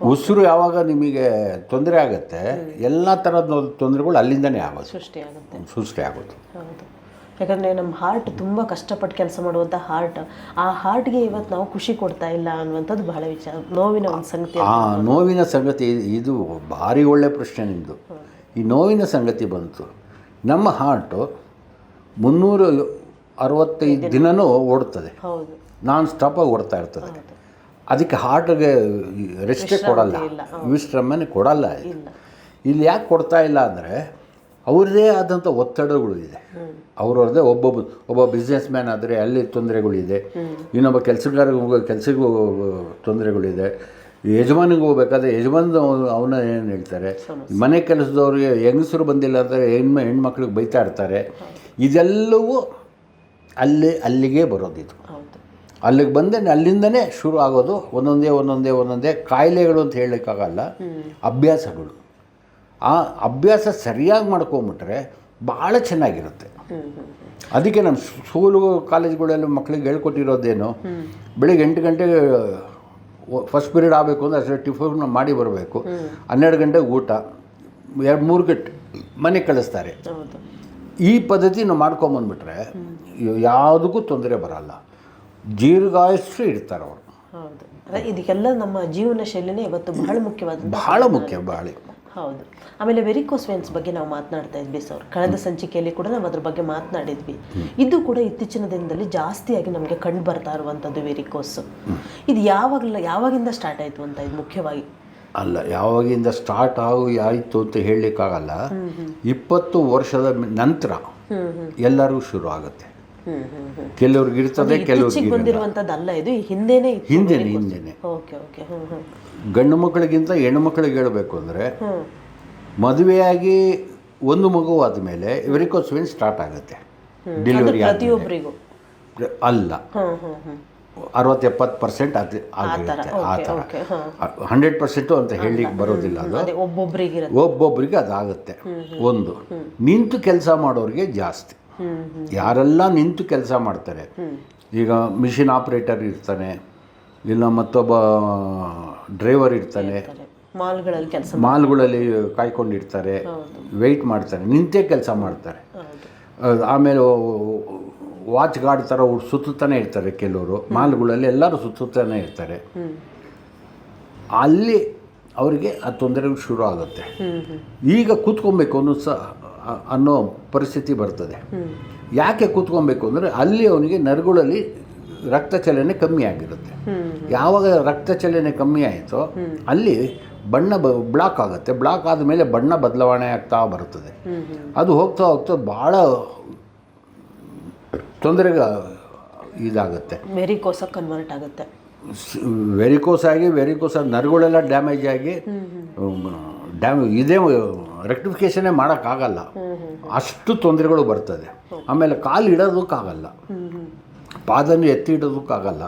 ಉಸಿರು ಯಾವಾಗ ನಿಮಗೆ ತೊಂದರೆ ಆಗುತ್ತೆ, ಎಲ್ಲ ಥರದ ತೊಂದರೆಗಳು ಅಲ್ಲಿಂದನೇ ಆಗೋದು, ಸೃಷ್ಟಿ ಆಗೋದು. ಹೌದು. ಯಾಕಂದರೆ ನಮ್ಮ ಹಾರ್ಟ್ ತುಂಬ ಕಷ್ಟಪಟ್ಟು ಕೆಲಸ ಮಾಡುವಂಥ ಹಾರ್ಟ್, ಆ ಹಾರ್ಟ್ಗೆ ಇವತ್ತು ನಾವು ಖುಷಿ ಕೊಡ್ತಾ ಇಲ್ಲ ಅನ್ನುವಂಥದ್ದು ಬಹಳ ವಿಚಾರ, ನೋವಿನ ಒಂದು ಸಂಗತಿ. ನೋವಿನ ಸಂಗತಿ ಇದು ಭಾರಿ ಒಳ್ಳೆ ಪ್ರಶ್ನೆ ನಿಮ್ಮದು. ಈ ನೋವಿನ ಸಂಗತಿ ಬಂತು. ನಮ್ಮ ಹಾರ್ಟು 365 ದಿನವೂ ಓಡ್ತದೆ, ನಾನ್ ಸ್ಟಾಪಾಗಿ ಓಡ್ತಾ ಇರ್ತದೆ. ಅದಕ್ಕೆ ಹಾರ್ಟ್ಗೆ ರೆಸ್ಟೇ ಕೊಡಲ್ಲ, ವಿಶ್ರಮನೆ ಕೊಡಲ್ಲ. ಇಲ್ಲಿ ಯಾಕೆ ಕೊಡ್ತಾ ಇಲ್ಲ ಅಂದರೆ ಅವ್ರದ್ದೇ ಆದಂಥ ಒತ್ತಡಗಳು ಇದೆ. ಅವ್ರವ್ರದ್ದೇ ಒಬ್ಬ ಬಿಸ್ನೆಸ್ ಮ್ಯಾನ್ ಆದರೆ ಅಲ್ಲಿ ತೊಂದರೆಗಳಿದೆ, ಇನ್ನೊಬ್ಬ ಕೆಲಸಕ್ಕೆ ತೊಂದರೆಗಳಿದೆ, ಯಜಮಾನಿಗೆ ಹೋಗ್ಬೇಕಾದ್ರೆ ಯಜಮಾನ ಅವನ ಏನು ಹೇಳ್ತಾರೆ, ಮನೆ ಕೆಲಸದವ್ರಿಗೆ ಹೆಂಗಸರು ಬಂದಿಲ್ಲ ಅಂದರೆ ಹೆಣ್ಮಕ್ಳಿಗೆ ಬೈತಾ ಇರ್ತಾರೆ. ಇದೆಲ್ಲವೂ ಅಲ್ಲಿಗೆ ಬರೋದಿದು. ಅಲ್ಲಿಗೆ ಬಂದೆ ಅಲ್ಲಿಂದನೇ ಶುರು ಆಗೋದು. ಒಂದೊಂದೇ ಕಾಯಿಲೆಗಳು ಅಂತ ಹೇಳಲಿಕ್ಕಾಗಲ್ಲ, ಅಭ್ಯಾಸಗಳು. ಆ ಅಭ್ಯಾಸ ಸರಿಯಾಗಿ ಮಾಡ್ಕೊಂಬಿಟ್ರೆ ಭಾಳ ಚೆನ್ನಾಗಿರುತ್ತೆ. ಅದಕ್ಕೆ ನಮ್ಮ ಸ್ಕೂಲು ಕಾಲೇಜ್ಗಳೆಲ್ಲ ಮಕ್ಕಳಿಗೆ ಹೇಳ್ಕೊಟ್ಟಿರೋದೇನು, ಬೆಳಿಗ್ಗೆ 8 ಗಂಟೆಗೆ ಫಸ್ಟ್ ಪೀರಿಯಡ್ ಆಗಬೇಕು ಅಂದರೆ ಅಷ್ಟೇ ಟಿಫನ್ ಮಾಡಿ ಬರಬೇಕು, 12 ಗಂಟೆಗೆ ಊಟ, 2-3 ಗಂಟೆ ಮನೆಗೆ ಕಳಿಸ್ತಾರೆ. ಈ ಪದ್ಧತಿ ನಾವು ಮಾಡ್ಕೊಂಬಂದ್ಬಿಟ್ರೆ ಯಾವುದಕ್ಕೂ ತೊಂದರೆ ಬರಲ್ಲ, ದೀರ್ಘಾಯುಷ್ಯ ಇರ್ತಾರೆ ಅವರು. ಹೌದು, ಇದಕ್ಕೆಲ್ಲ ನಮ್ಮ ಜೀವನ ಶೈಲಿನೇ ಇವತ್ತು ಬಹಳ ಮುಖ್ಯವಾದ, ಬಹಳ ಮುಖ್ಯ. ಹೌದು. ಆಮೇಲೆ ವೆರಿಕೋಸ್ ವೇನ್ಸ್ ಬಗ್ಗೆ ನಾವು ಮಾತನಾಡ್ತಾ ಇದ್ವಿ ಸರ್, ಕಳೆದ ಸಂಚಿಕೆಯಲ್ಲಿ ಕೂಡ ನಾವು ಅದ್ರ ಬಗ್ಗೆ ಮಾತನಾಡಿದ್ವಿ. ಇದು ಕೂಡ ಇತ್ತೀಚಿನ ದಿನದಲ್ಲಿ ಜಾಸ್ತಿಯಾಗಿ ನಮಗೆ ಕಂಡು ಬರ್ತಾ ಇರುವಂಥದ್ದು ವೆರಿಕೋಸ್. ಇದು ಯಾವಾಗಿಂದ ಸ್ಟಾರ್ಟ್ ಆಯಿತು ಅಂತ, ಇದು ಮುಖ್ಯವಾಗಿ ಅಲ್ಲ ಯಾವಾಗಿಂದ ಸ್ಟಾರ್ಟ್ ಆಯಿತು ಅಂತ ಹೇಳಲಿಕ್ಕಾಗಲ್ಲ. 20 ವರ್ಷದ ನಂತರ ಎಲ್ಲರಿಗೂ ಶುರು ಆಗುತ್ತೆ. ಕೆಲವ್ರಿಗೆ ಇರ್ತದೆ, ಕೆಲವ್ರಿಗೆ ಬಂದಿರುವಂಥದ್ದಲ್ಲ, ಇದು ಹಿಂದೆನೇ. ಗಂಡು ಮಕ್ಕಳಿಗಿಂತ ಹೆಣ್ಣು ಮಕ್ಕಳಿಗೆ ಹೇಳಬೇಕು ಅಂದರೆ, ಮದುವೆಯಾಗಿ 1 ಮಗು ಆದಮೇಲೆ ವೆರಿಕೋಸ್ ವೇನ್ ಸ್ಟಾರ್ಟ್ ಆಗುತ್ತೆ. ಡೆಲಿವರಿ ಪ್ರತಿಯೊಬ್ಬರಿಗೂ ಅಲ್ಲ, 60-70% ಆಗಿರುತ್ತೆ. ಆ ಥರ 100% ಅಂತ ಹೇಳಲಿಕ್ಕೆ ಬರೋದಿಲ್ಲ. ಅದು ಒಬ್ಬೊಬ್ಬರಿಗೆ ಅದಾಗುತ್ತೆ. ಒಂದು ನಿಂತು ಕೆಲಸ ಮಾಡೋರಿಗೆ ಜಾಸ್ತಿ. ಯಾರೆಲ್ಲ ನಿಂತು ಕೆಲಸ ಮಾಡ್ತಾರೆ, ಈಗ ಮಿಷಿನ್ ಆಪ್ರೇಟರ್ ಇರ್ತಾನೆ, ಇಲ್ಲ ಮತ್ತೊಬ್ಬ ಡ್ರೈವರ್ ಇರ್ತಾನೆ, ಮಾಲ್ಗಳಲ್ಲಿ ಕೆಲಸ ಮಾಲ್ಗಳಲ್ಲಿ ಕಾಯ್ಕೊಂಡಿರ್ತಾರೆ, ವೆಯ್ಟ್ ಮಾಡ್ತಾರೆ, ನಿಂತೇ ಕೆಲಸ ಮಾಡ್ತಾರೆ. ಆಮೇಲೆ ವಾಚ್ ಗಾರ್ಡ್ ಥರ ಸುತ್ತಾನೆ ಇರ್ತಾರೆ ಕೆಲವರು, ಮಾಲ್ಗಳಲ್ಲಿ ಎಲ್ಲರೂ ಸುತ್ತಾನೆ ಇರ್ತಾರೆ. ಅಲ್ಲಿ ಅವರಿಗೆ ಆ ತೊಂದರೆಗಳು ಶುರು ಆಗುತ್ತೆ. ಈಗ ಕೂತ್ಕೊಬೇಕು ಅನ್ನೋ ಪರಿಸ್ಥಿತಿ ಬರ್ತದೆ. ಯಾಕೆ ಕೂತ್ಕೊಬೇಕು ಅಂದರೆ ಅಲ್ಲಿ ಅವನಿಗೆ ನರಗಳಲ್ಲಿ ರಕ್ತ ಚಲನೆ ಕಮ್ಮಿ ಆಗಿರುತ್ತೆ. ಯಾವಾಗ ರಕ್ತ ಚಲನೆ ಕಮ್ಮಿ ಆಯಿತೋ ಅಲ್ಲಿ ಬಣ್ಣ ಬ್ಲಾಕ್ ಆಗುತ್ತೆ. ಬ್ಲಾಕ್ ಆದಮೇಲೆ ಬಣ್ಣ ಬದಲಾವಣೆ ಆಗ್ತಾ ಬರುತ್ತದೆ. ಅದು ಹೋಗ್ತಾ ಹೋಗ್ತಾ ಭಾಳ ತೊಂದರೆಗೆ ಇದಾಗುತ್ತೆ. ವೆರಿಕೋಸ್ ಕನ್ವರ್ಟ್ ಆಗುತ್ತೆ. ವೆರಿಕೋಸ್ ನರಗಳೆಲ್ಲ ಡ್ಯಾಮೇಜ್ ಆಗಿ ಇದೇ ರೆಕ್ಟಿಫಿಕೇಷನ್ನೇ ಮಾಡೋಕ್ಕಾಗಲ್ಲ, ಅಷ್ಟು ತೊಂದರೆಗಳು ಬರ್ತದೆ. ಆಮೇಲೆ ಕಾಲು ಇಡೋದಕ್ಕಾಗಲ್ಲ, ಪಾದನ್ನು ಎತ್ತಿ ಇಡೋದಕ್ಕಾಗಲ್ಲ,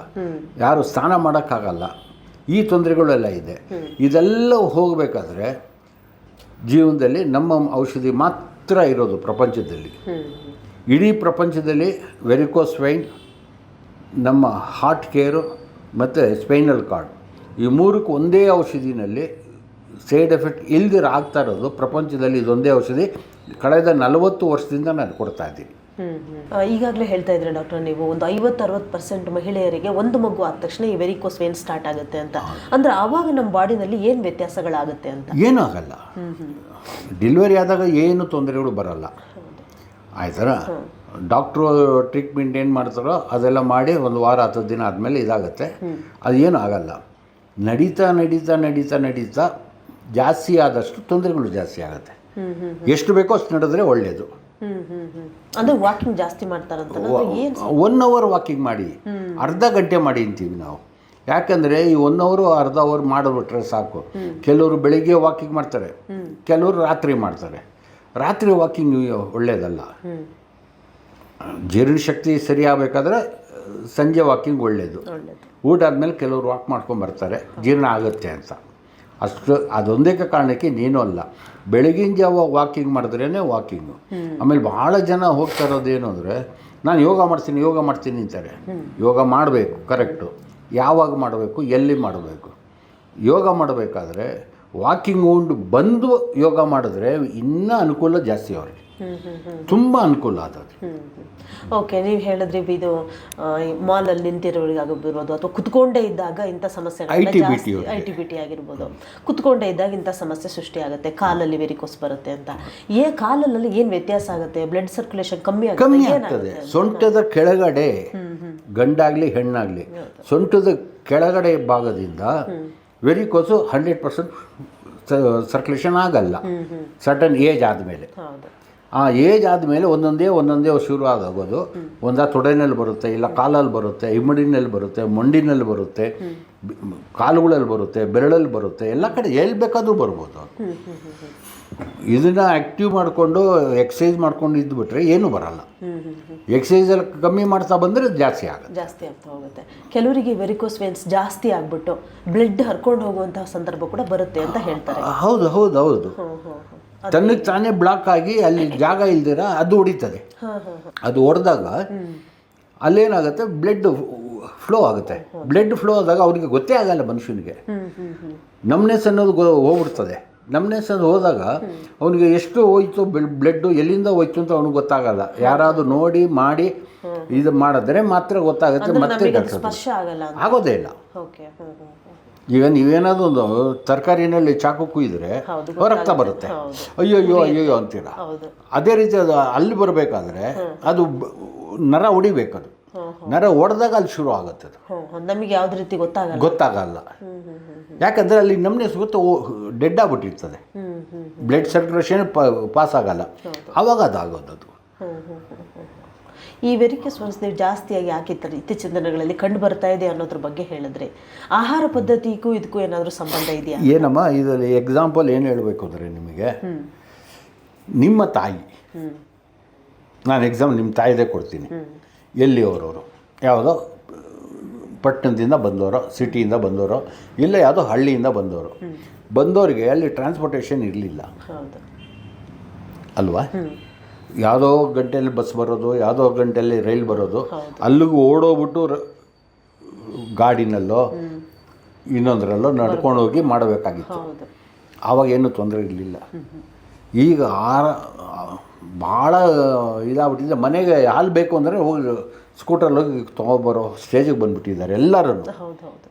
ಯಾರು ಸ್ನಾನ ಮಾಡೋಕ್ಕಾಗಲ್ಲ. ಈ ತೊಂದರೆಗಳೆಲ್ಲ ಇದೆ. ಇದೆಲ್ಲ ಹೋಗಬೇಕಾದ್ರೆ ಜೀವನದಲ್ಲಿ ನಮ್ಮ ಔಷಧಿ ಮಾತ್ರ ಇರೋದು ಪ್ರಪಂಚದಲ್ಲಿ. ಇಡೀ ಪ್ರಪಂಚದಲ್ಲಿ ವೆರಿಕೋಸ್ ವೈನ್, ನಮ್ಮ ಹಾರ್ಟ್ ಕೇರು ಮತ್ತು ಸ್ಪೈನಲ್ ಕಾರ್ಡ್, ಈ ಮೂರಕ್ಕೆ ಒಂದೇ ಔಷಧಿನಲ್ಲಿ ಸೈಡ್ ಎಫೆಕ್ಟ್ ಇಲ್ದಿರ ಆಗ್ತಾ ಇರೋದು ಪ್ರಪಂಚದಲ್ಲಿ ಇದೊಂದೇ ಔಷಧಿ. ಕಳೆದ 40 ವರ್ಷದಿಂದ ನಾನು ಕೊಡ್ತಾ ಇದ್ದೀನಿ. ಈಗಾಗಲೇ ಹೇಳ್ತಾ ಇದ್ರೆ ಡಾಕ್ಟರ್, ನೀವು ಒಂದು 50-60% ಮಹಿಳೆಯರಿಗೆ ಒಂದು ಮಗು ಆದ ತಕ್ಷಣ ಈ ವೆರಿಕೋಸ್ ವೇನ್ ಸ್ಟಾರ್ಟ್ ಆಗುತ್ತೆ ಅಂತ. ಅಂದರೆ ಆವಾಗ ನಮ್ಮ ಬಾಡಿನಲ್ಲಿ ಏನು ವ್ಯತ್ಯಾಸಗಳಾಗುತ್ತೆ ಅಂತ? ಏನೂ ಆಗಲ್ಲ. ಡೆಲಿವರಿ ಆದಾಗ ಏನು ತೊಂದರೆಗಳು ಬರಲ್ಲ. ಆಯ್ತಾರ, ಡಾಕ್ಟ್ರು ಟ್ರೀಟ್ಮೆಂಟ್ ಏನು ಮಾಡ್ತಾರೋ ಅದೆಲ್ಲ ಮಾಡಿ 1 ವಾರ 10 ದಿನ ಆದಮೇಲೆ ಇದಾಗುತ್ತೆ. ಅದೇನು ಆಗಲ್ಲ. ನಡೀತಾ ನಡೀತಾ ನಡೀತಾ ನಡೀತಾ ಜಾಸ್ತಿ ಆದಷ್ಟು ತೊಂದರೆಗಳು ಜಾಸ್ತಿ ಆಗುತ್ತೆ. ಎಷ್ಟು ಬೇಕೋ ಅಷ್ಟು ನಡೆದ್ರೆ ಒಳ್ಳೆಯದು. ಅಂದರೆ ವಾಕಿಂಗ್ ಜಾಸ್ತಿ ಮಾಡ್ತಾರಂತ? 1 ಅವರ್ ವಾಕಿಂಗ್ ಮಾಡಿ, ಅರ್ಧ ಗಂಟೆ ಮಾಡಿ ಅಂತೀವಿ ನಾವು. ಯಾಕಂದರೆ ಈ 1 ಅವರು ಅರ್ಧ ಅವರ್ ಮಾಡಿಬಿಟ್ರೆ ಸಾಕು. ಕೆಲವರು ಬೆಳಿಗ್ಗೆ ವಾಕಿಂಗ್ ಮಾಡ್ತಾರೆ, ಕೆಲವರು ರಾತ್ರಿ ಮಾಡ್ತಾರೆ. ರಾತ್ರಿ ವಾಕಿಂಗ್ ಒಳ್ಳೆಯದಲ್ಲ. ಜೀರ್ಣಶಕ್ತಿ ಸರಿ ಆಗಬೇಕಾದ್ರೆ ಸಂಜೆ ವಾಕಿಂಗ್ ಒಳ್ಳೆಯದು. ಊಟ ಆದಮೇಲೆ ಕೆಲವರು ವಾಕ್ ಮಾಡ್ಕೊಂಬರ್ತಾರೆ, ಜೀರ್ಣ ಆಗುತ್ತೆ ಅಂತ. ಅದೊಂದೇ ಕಾರಣಕ್ಕೆ ನೀನು ಅಲ್ಲ, ಬೆಳಗಿನ ಜಾವ ವಾಕಿಂಗ್ ಮಾಡಿದ್ರೇ ವಾಕಿಂಗು. ಆಮೇಲೆ ಭಾಳ ಜನ ಹೋಗ್ತಾ ಇರೋದೇನು ಅಂದರೆ, ನಾನು ಯೋಗ ಮಾಡ್ತೀನಿ ಅಂತಾರೆ. ಯೋಗ ಮಾಡಬೇಕು, ಕರೆಕ್ಟು. ಯಾವಾಗ ಮಾಡಬೇಕು, ಎಲ್ಲಿ ಮಾಡಬೇಕು? ಯೋಗ ಮಾಡಬೇಕಾದ್ರೆ ವಾಕಿಂಗ್ ಉಂಡು ಬಂದು ಯೋಗ ಮಾಡಿದ್ರೆ ಇನ್ನೂ ಅನುಕೂಲ ಜಾಸ್ತಿ ಅವ್ರಿಗೆ, ತುಂಬ ಅನುಕೂಲ ಆದದ್ದು. ಓಕೆ, ನೀವು ಹೇಳಿದ್ರಿ ಇದು ಮಾಲಲ್ಲಿ ನಿಂತಿರೋರಿಗಾಗಿರ್ಬೋದು ಅಥವಾ ಕುತ್ಕೊಂಡೇ ಇದ್ದಾಗ ಇಂಥ ಸಮಸ್ಯೆ, ಐ ಟಿ ಬಿ ಟಿ ಆಗಿರ್ಬೋದು, ಕುತ್ಕೊಂಡೇ ಇದ್ದಾಗ ಇಂಥ ಸಮಸ್ಯೆ ಸೃಷ್ಟಿ ಆಗುತ್ತೆ, ಕಾಲಲ್ಲಿ ವೆರಿಕೋಸ್ ಬರುತ್ತೆ ಅಂತ. ಕಾಲಲ್ಲಿ ಏನು ವ್ಯತ್ಯಾಸ ಆಗುತ್ತೆ? ಬ್ಲಡ್ ಸರ್ಕ್ಯುಲೇಷನ್ ಕಮ್ಮಿ ಆಗ್ತದೆ. ಸೊಂಟದ ಕೆಳಗಡೆ, ಗಂಡಾಗಲಿ ಹೆಣ್ಣಾಗಲಿ, ಸೊಂಟದ ಕೆಳಗಡೆ ಭಾಗದಿಂದ ವೆರಿಕೋಸು 100% ಸರ್ಕ್ಯುಲೇಷನ್ ಆಗಲ್ಲ ಸರ್ಟನ್ ಏಜ್ ಆದಮೇಲೆ. ಆ ಏಜ್ ಆದಮೇಲೆ ಒಂದೊಂದೇ ಶುರು ಆಗೋದು. ತೊಡೆನಲ್ಲಿ ಬರುತ್ತೆ, ಇಲ್ಲ ಕಾಲಲ್ಲಿ ಬರುತ್ತೆ, ಇಮ್ಮಡಿನಲ್ಲಿ ಬರುತ್ತೆ, ಮಂಡಿನಲ್ಲಿ ಬರುತ್ತೆ, ಕಾಲುಗಳಲ್ಲಿ ಬರುತ್ತೆ, ಬೆರಳಲ್ಲಿ ಬರುತ್ತೆ, ಎಲ್ಲ ಕಡೆ ಎಲ್ಲಿ ಬೇಕಾದರೂ ಬರ್ಬೋದು. ಇದನ್ನು ಆ್ಯಕ್ಟಿವ್ ಮಾಡಿಕೊಂಡು ಎಕ್ಸಸೈಸ್ ಮಾಡ್ಕೊಂಡು ಇದ್ದುಬಿಟ್ರೆ ಏನೂ ಬರಲ್ಲ. ಎಕ್ಸಸೈಸಲ್ಲಿ ಕಮ್ಮಿ ಮಾಡ್ತಾ ಬಂದರೆ ಜಾಸ್ತಿ ಆಗ್ತಾ ಹೋಗುತ್ತೆ. ಕೆಲವರಿಗೆ ವೆರಿಕೋಸ್ ವೇನ್ಸ್ ಜಾಸ್ತಿ ಆಗಿಬಿಟ್ಟು ಬ್ಲಡ್ ಹರ್ಕೊಂಡು ಹೋಗುವಂತಹ ಸಂದರ್ಭ ಕೂಡ ಬರುತ್ತೆ ಅಂತ ಹೇಳ್ತಾರೆ. ಹೌದು. ತನ್ನಕ್ಕೆ ತಾನೇ ಬ್ಲಾಕ್ ಆಗಿ ಅಲ್ಲಿ ಜಾಗ ಇಲ್ದಿರ ಅದು ಹೊಡಿತದೆ. ಅದು ಹೊಡೆದಾಗ ಅಲ್ಲೇನಾಗುತ್ತೆ, ಬ್ಲಡ್ ಫ್ಲೋ ಆಗುತ್ತೆ. ಬ್ಲಡ್ ಫ್ಲೋ ಆದಾಗ ಅವನಿಗೆ ಗೊತ್ತೇ ಆಗಲ್ಲ ಮನುಷ್ಯನಿಗೆ. ನಮ್ನೆಸ್ ಅನ್ನೋದು ಹೋಗ್ಬಿಡ್ತದೆ. ನಮ್ನೆಸ್ ಅನ್ನೋದು ಹೋದಾಗ ಅವನಿಗೆ ಎಷ್ಟು ಹೋಯ್ತು ಬ್ಲಡ್ಡು, ಎಲ್ಲಿಂದ ಹೋಯ್ತು ಅಂತ ಅವ್ನಿಗೆ ಗೊತ್ತಾಗಲ್ಲ. ಯಾರಾದರೂ ನೋಡಿ ಮಾಡಿ ಇದು ಮಾಡಿದ್ರೆ ಮಾತ್ರ ಗೊತ್ತಾಗುತ್ತೆ. ಮತ್ತೆ ಆಗೋದೇ ಇಲ್ಲ. ಈಗ ನೀವೇನಾದರೂ ಒಂದು ತರಕಾರಿನಲ್ಲಿ ಚಾಕು ಕುಯ್ದರೆ ರಕ್ತ ಬರುತ್ತೆ, ಅಯ್ಯೋ ಅಂತೀರ. ಅದೇ ರೀತಿ ಅದು ಅಲ್ಲಿ ಬರಬೇಕಾದ್ರೆ ಅದು ನರ ಹೊಡಿಬೇಕದು. ನರ ಹೊಡೆದಾಗ ಅಲ್ಲಿ ಶುರು ಆಗುತ್ತೆ. ಅದು ನಮಗೆ ಯಾವುದೇ ರೀತಿ ಗೊತ್ತಾಗಲ್ಲ. ಯಾಕಂದರೆ ಅಲ್ಲಿ ನಮ್ಮನೆ ಸುತ್ತ ಡೆಡ್ ಆಗಿಬಿಟ್ಟಿರ್ತದೆ, ಬ್ಲಡ್ ಸರ್ಕ್ಯುಲೇಷನ್ ಪಾಸ್ ಆಗಲ್ಲ. ಆವಾಗ ಅದಾಗೋದು. ಈ ವೆರಿಕೋಸ್ ವೇನ್ಸ್ ನೀವು ಜಾಸ್ತಿಯಾಗಿ ಯಾಕೆ ಇತ್ತೀಚಿನ ದಿನಗಳಲ್ಲಿ ಕಂಡು ಬರ್ತಾ ಇದೆ ಅನ್ನೋದ್ರ ಬಗ್ಗೆ ಹೇಳಿದ್ರೆ, ಆಹಾರ ಪದ್ಧತಿಗೂ ಇದಕ್ಕೂ ಏನಾದರೂ ಸಂಬಂಧ ಇದೆಯಾ? ಏನಮ್ಮ, ಇದರಲ್ಲಿ ಎಕ್ಸಾಂಪಲ್ ಏನು ಹೇಳಬೇಕು ಅಂದರೆ, ನಿಮಗೆ ನಿಮ್ಮ ತಾಯಿ, ನಾನು ಎಕ್ಸಾಂಪಲ್ ನಿಮ್ಮ ತಾಯಿದೇ ಕೊಡ್ತೀನಿ. ಎಲ್ಲಿ ಅವರವರು ಯಾವುದೋ ಪಟ್ಟಣದಿಂದ ಬಂದವರು, ಸಿಟಿಯಿಂದ ಬಂದವರು, ಇಲ್ಲ ಯಾವುದೋ ಹಳ್ಳಿಯಿಂದ ಬಂದವರಿಗೆ ಅಲ್ಲಿ ಟ್ರಾನ್ಸ್ಪೋರ್ಟೇಷನ್ ಇರಲಿಲ್ಲ ಅಲ್ವಾ? ಯಾವುದೋ ಗಂಟೆಯಲ್ಲಿ ಬಸ್ ಬರೋದು, ಯಾವುದೋ ಗಂಟೆಯಲ್ಲಿ ರೈಲ್ ಬರೋದು, ಅಲ್ಲಿಗೂ ಓಡೋಗ್ಬಿಟ್ಟು ಗಾಡಿನಲ್ಲೋ ಇನ್ನೊಂದರಲ್ಲೋ ನಡ್ಕೊಂಡು ಹೋಗಿ ಮಾಡಬೇಕಾಗಿತ್ತು. ಹೌದು. ಆವಾಗ ಏನೂ ತೊಂದರೆ ಇರಲಿಲ್ಲ. ಈಗ ಭಾಳ ಇದಾಗ್ಬಿಟ್ಟಿದೆ. ಮನೆಗೆ ಹಾಲು ಬೇಕು ಅಂದರೆ ಹೋಗಿ ಸ್ಕೂಟರಲ್ಲಿ ಹೋಗಿ ತೊಗೊಬರೋ ಸ್ಟೇಜಿಗೆ ಬಂದುಬಿಟ್ಟಿದ್ದಾರೆ ಎಲ್ಲರೂ. ಹೌದು ಹೌದು.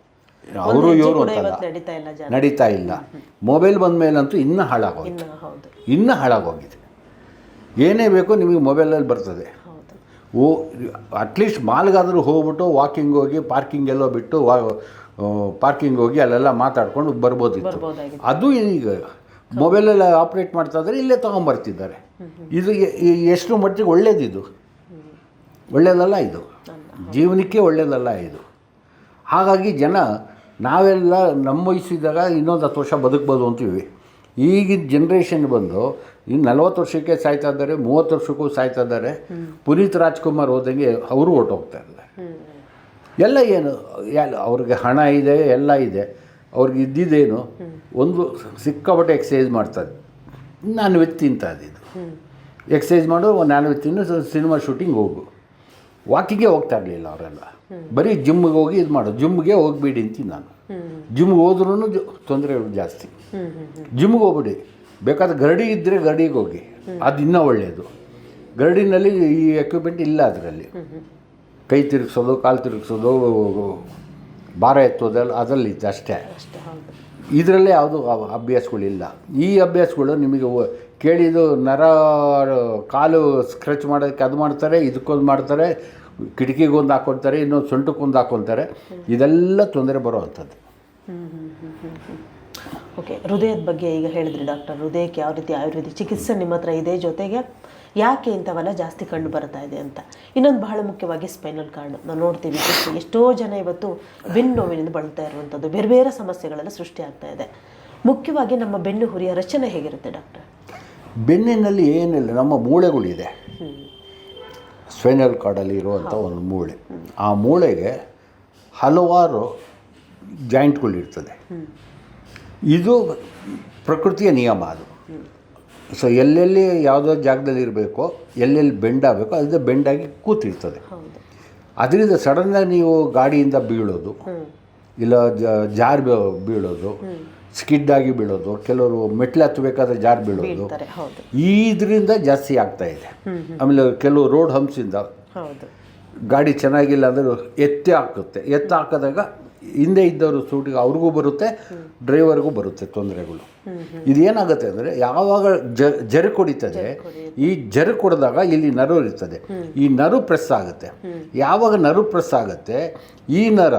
ಅವರು ಇವರು ಅಂತಲ್ಲ, ನಡೀತಾ ಇಲ್ಲ ಜನ. ನಡೀತಾ ಇಲ್ಲ. ಮೊಬೈಲ್ ಬಂದ ಮೇಲಂತೂ ಇನ್ನೂ ಹಾಳಾಗೋಗಿದೆ. ಹೌದು. ಇನ್ನೂ ಹಾಳಾಗೋಗಿದೆ. ಏನೇ ಬೇಕೋ ನಿಮಗೆ ಮೊಬೈಲಲ್ಲಿ ಬರ್ತದೆ. ಹೌದು. ಅಟ್ಲೀಸ್ಟ್ ಮಾಲ್ಗಾದರೂ ಹೋಗ್ಬಿಟ್ಟು ವಾಕಿಂಗ್ ಹೋಗಿ ಪಾರ್ಕಿಂಗ್ ಎಲ್ಲೋ ಬಿಟ್ಟು ಪಾರ್ಕಿಂಗ್ ಹೋಗಿ ಅಲ್ಲೆಲ್ಲ ಮಾತಾಡ್ಕೊಂಡು ಬರ್ಬೋದಿತ್ತು. ಅದು ಈಗ ಮೊಬೈಲಲ್ಲಿ ಆಪ್ರೇಟ್ ಮಾಡ್ತಾ ಇದ್ದಾರೆ, ಇಲ್ಲೇ ತೊಗೊಂಬರ್ತಿದ್ದಾರೆ. ಇದು ಎಷ್ಟು ಮಟ್ಟಿಗೆ ಒಳ್ಳೇದಿದು? ಒಳ್ಳೆಯದಲ್ಲ ಇದು, ಜೀವನಕ್ಕೆ ಒಳ್ಳೆಯದಲ್ಲ ಇದು. ಹಾಗಾಗಿ ಜನ ನಾವೆಲ್ಲ ನಮ್ಮ ವಯಸ್ಸಿದ್ದಾಗ ಇನ್ನೊಂದು 10 ವರ್ಷ ಬದುಕ್ಬೋದು ಅಂತೀವಿ. ಈಗಿನ ಜನ್ರೇಷನ್ ಬಂದು ಇನ್ನು 40 ವರ್ಷಕ್ಕೆ ಸಾಯ್ತಾ ಇದ್ದಾರೆ, 30 ವರ್ಷಕ್ಕೂ ಸಾಯ್ತಾ ಇದ್ದಾರೆ. ಪುನೀತ್ ರಾಜ್ಕುಮಾರ್ ಹೋದಂಗೆ ಅವರು ಹೊರಟೋಗ್ತಾ ಇದ್ದಾರೆ. ಎಲ್ಲ ಏನು ಅವ್ರಿಗೆ ಹಣ ಇದೆ, ಎಲ್ಲ ಇದೆ. ಅವ್ರಿಗೆ ಇದ್ದಿದ್ದೇನು, ಒಂದು ಸಿಕ್ಕಾಪಟ್ಟೆ ಎಕ್ಸಸೈಸ್ ಮಾಡ್ತಾರೆ. ನಾನು ವೆಜ್ ತಿಂತಾ ಇದ್ದಿದ್ದು, ಎಕ್ಸಸೈಸ್ ಮಾಡು, ನಾನು ವೆಜ್ ತಿನ್ನು, ಸಿನಿಮಾ ಶೂಟಿಂಗ್ ಹೋಗು. ವಾಕಿಂಗೇ ಹೋಗ್ತಾ ಇರಲಿಲ್ಲ ಅವರೆಲ್ಲ. ಬರೀ ಜಿಮ್ಗೆ ಹೋಗಿ ಇದು ಮಾಡು. ಜಿಮ್ಗೆ ಹೋಗ್ಬೇಡಿ ಅಂತೀನಿ ನಾನು. ಜಿಮ್ಗೆ ಹೋದ್ರೂ ತೊಂದರೆ ಜಾಸ್ತಿ. ಜಿಮ್ಗೆ ಹೋಗ್ಬಿಡಿ, ಬೇಕಾದ್ರೆ ಗರಡಿ ಇದ್ದರೆ ಗರಡಿಗೆ ಹೋಗಿ, ಅದು ಇನ್ನೂ ಒಳ್ಳೆಯದು. ಗರಡಿನಲ್ಲಿ ಈ ಎಕ್ವಿಪ್ಮೆಂಟ್ ಇಲ್ಲ. ಅದರಲ್ಲಿ ಕೈ ತಿರುಗಿಸೋದು, ಕಾಲು ತಿರುಗಿಸೋದು, ಭಾರ ಎತ್ತೋದಲ್ಲ, ಅದರಲ್ಲಿ ಇತ್ತು ಅಷ್ಟೇ. ಇದರಲ್ಲೇ ಯಾವುದು ಅಭ್ಯಾಸಗಳಿಲ್ಲ. ಈ ಅಭ್ಯಾಸಗಳು ನಿಮಗೆ ಕೇಳಿದ್ದು ನರ ಕಾಲು ಸ್ಕ್ರಚ್ ಮಾಡೋದಕ್ಕೆ ಅದು ಮಾಡ್ತಾರೆ, ಇದಕ್ಕೊಂದು ಮಾಡ್ತಾರೆ, ಕಿಟಕಿಗೊಂದು ಹಾಕ್ಕೊಳ್ತಾರೆ, ಇನ್ನೊಂದು ಸೊಂಟಕ್ಕೊಂದು ಹಾಕ್ಕೊಳ್ತಾರೆ. ಇದೆಲ್ಲ ತೊಂದರೆ ಬರೋವಂಥದ್ದು. ಓಕೆ, ಹೃದಯದ ಬಗ್ಗೆ ಈಗ ಹೇಳಿದ್ರಿ ಡಾಕ್ಟರ್. ಹೃದಯಕ್ಕೆ ಯಾವ ರೀತಿ ಆಯುರ್ವೇದಿಕ್ ಚಿಕಿತ್ಸೆ ನಿಮ್ಮ ಹತ್ರ ಇದೆ, ಜೊತೆಗೆ ಯಾಕೆ ಇಂಥವೆಲ್ಲ ಜಾಸ್ತಿ ಕಂಡು ಬರ್ತಾ ಇದೆ ಅಂತ. ಇನ್ನೊಂದು ಬಹಳ ಮುಖ್ಯವಾಗಿ ಸ್ಪೈನಲ್ ಕಾರ್ಡ್ ನಾವು ನೋಡ್ತೀವಿ. ಎಷ್ಟೋ ಜನ ಇವತ್ತು ಬೆನ್ನು ನೋವಿನಿಂದ ಬಳಲ್ತಾ ಇರುವಂಥದ್ದು, ಬೇರೆ ಬೇರೆ ಸಮಸ್ಯೆಗಳೆಲ್ಲ ಸೃಷ್ಟಿಯಾಗ್ತಾ ಇದೆ. ಮುಖ್ಯವಾಗಿ ನಮ್ಮ ಬೆನ್ನು ಹುರಿಯ ರಚನೆ ಹೇಗಿರುತ್ತೆ ಡಾಕ್ಟರ್? ಬೆನ್ನಿನಲ್ಲಿ ಏನಿಲ್ಲ, ನಮ್ಮ ಮೂಳೆಗಳಿದೆ. ಸ್ಪೈನಲ್ ಕಾರ್ಡಲ್ಲಿ ಇರುವಂಥ ಒಂದು ಮೂಳೆ. ಆ ಮೂಳೆಗೆ ಹಲವಾರು ಜಾಯಿಂಟ್ಗಳಿರ್ತದೆ. ಇದು ಪ್ರಕೃತಿಯ ನಿಯಮ. ಅದು ಸೊ ಎಲ್ಲೆಲ್ಲಿ ಯಾವುದೋ ಜಾಗದಲ್ಲಿ ಇರಬೇಕೋ, ಎಲ್ಲೆಲ್ಲಿ ಬೆಂಡ್ ಆಗಬೇಕೋ ಅದು ಬೆಂಡಾಗಿ ಕೂತಿರ್ತದೆ. ಅದರಿಂದ ಸಡನ್ನಾಗಿ ನೀವು ಗಾಡಿಯಿಂದ ಬೀಳೋದು, ಇಲ್ಲ ಬೀಳೋದು, ಸ್ಕಿಡ್ಡಾಗಿ ಬೀಳೋದು, ಕೆಲವರು ಮೆಟ್ಲು ಹತ್ತಬೇಕಾದ್ರೆ ಜಾರು ಬೀಳೋದು, ಇದರಿಂದ ಜಾಸ್ತಿ ಆಗ್ತಾ ಇದೆ. ಆಮೇಲೆ ಕೆಲವು ರೋಡ್ ಹಂಪ್ಸಿಂದ ಗಾಡಿ ಚೆನ್ನಾಗಿಲ್ಲ ಅಂದರೆ ಎತ್ತಿ ಹಾಕಿದಾಗ ಹಿಂದೆ ಇದ್ದವರು ಸೂಟಿಗೆ ಅವ್ರಿಗೂ ಬರುತ್ತೆ, ಡ್ರೈವರ್ಗೂ ಬರುತ್ತೆ ತೊಂದರೆಗಳು. ಇದೇನಾಗುತ್ತೆ ಅಂದರೆ ಯಾವಾಗ ಜರುಕು ಹೊಡಿತದೆ, ಈ ಜರುಕು ಹೊಡೆದಾಗ ಇಲ್ಲಿ ನರು ಇರ್ತದೆ, ಈ ನರು ಪ್ರೆಸ್ ಆಗುತ್ತೆ. ಯಾವಾಗ ನರು ಪ್ರೆಸ್ ಆಗುತ್ತೆ, ಈ ನರ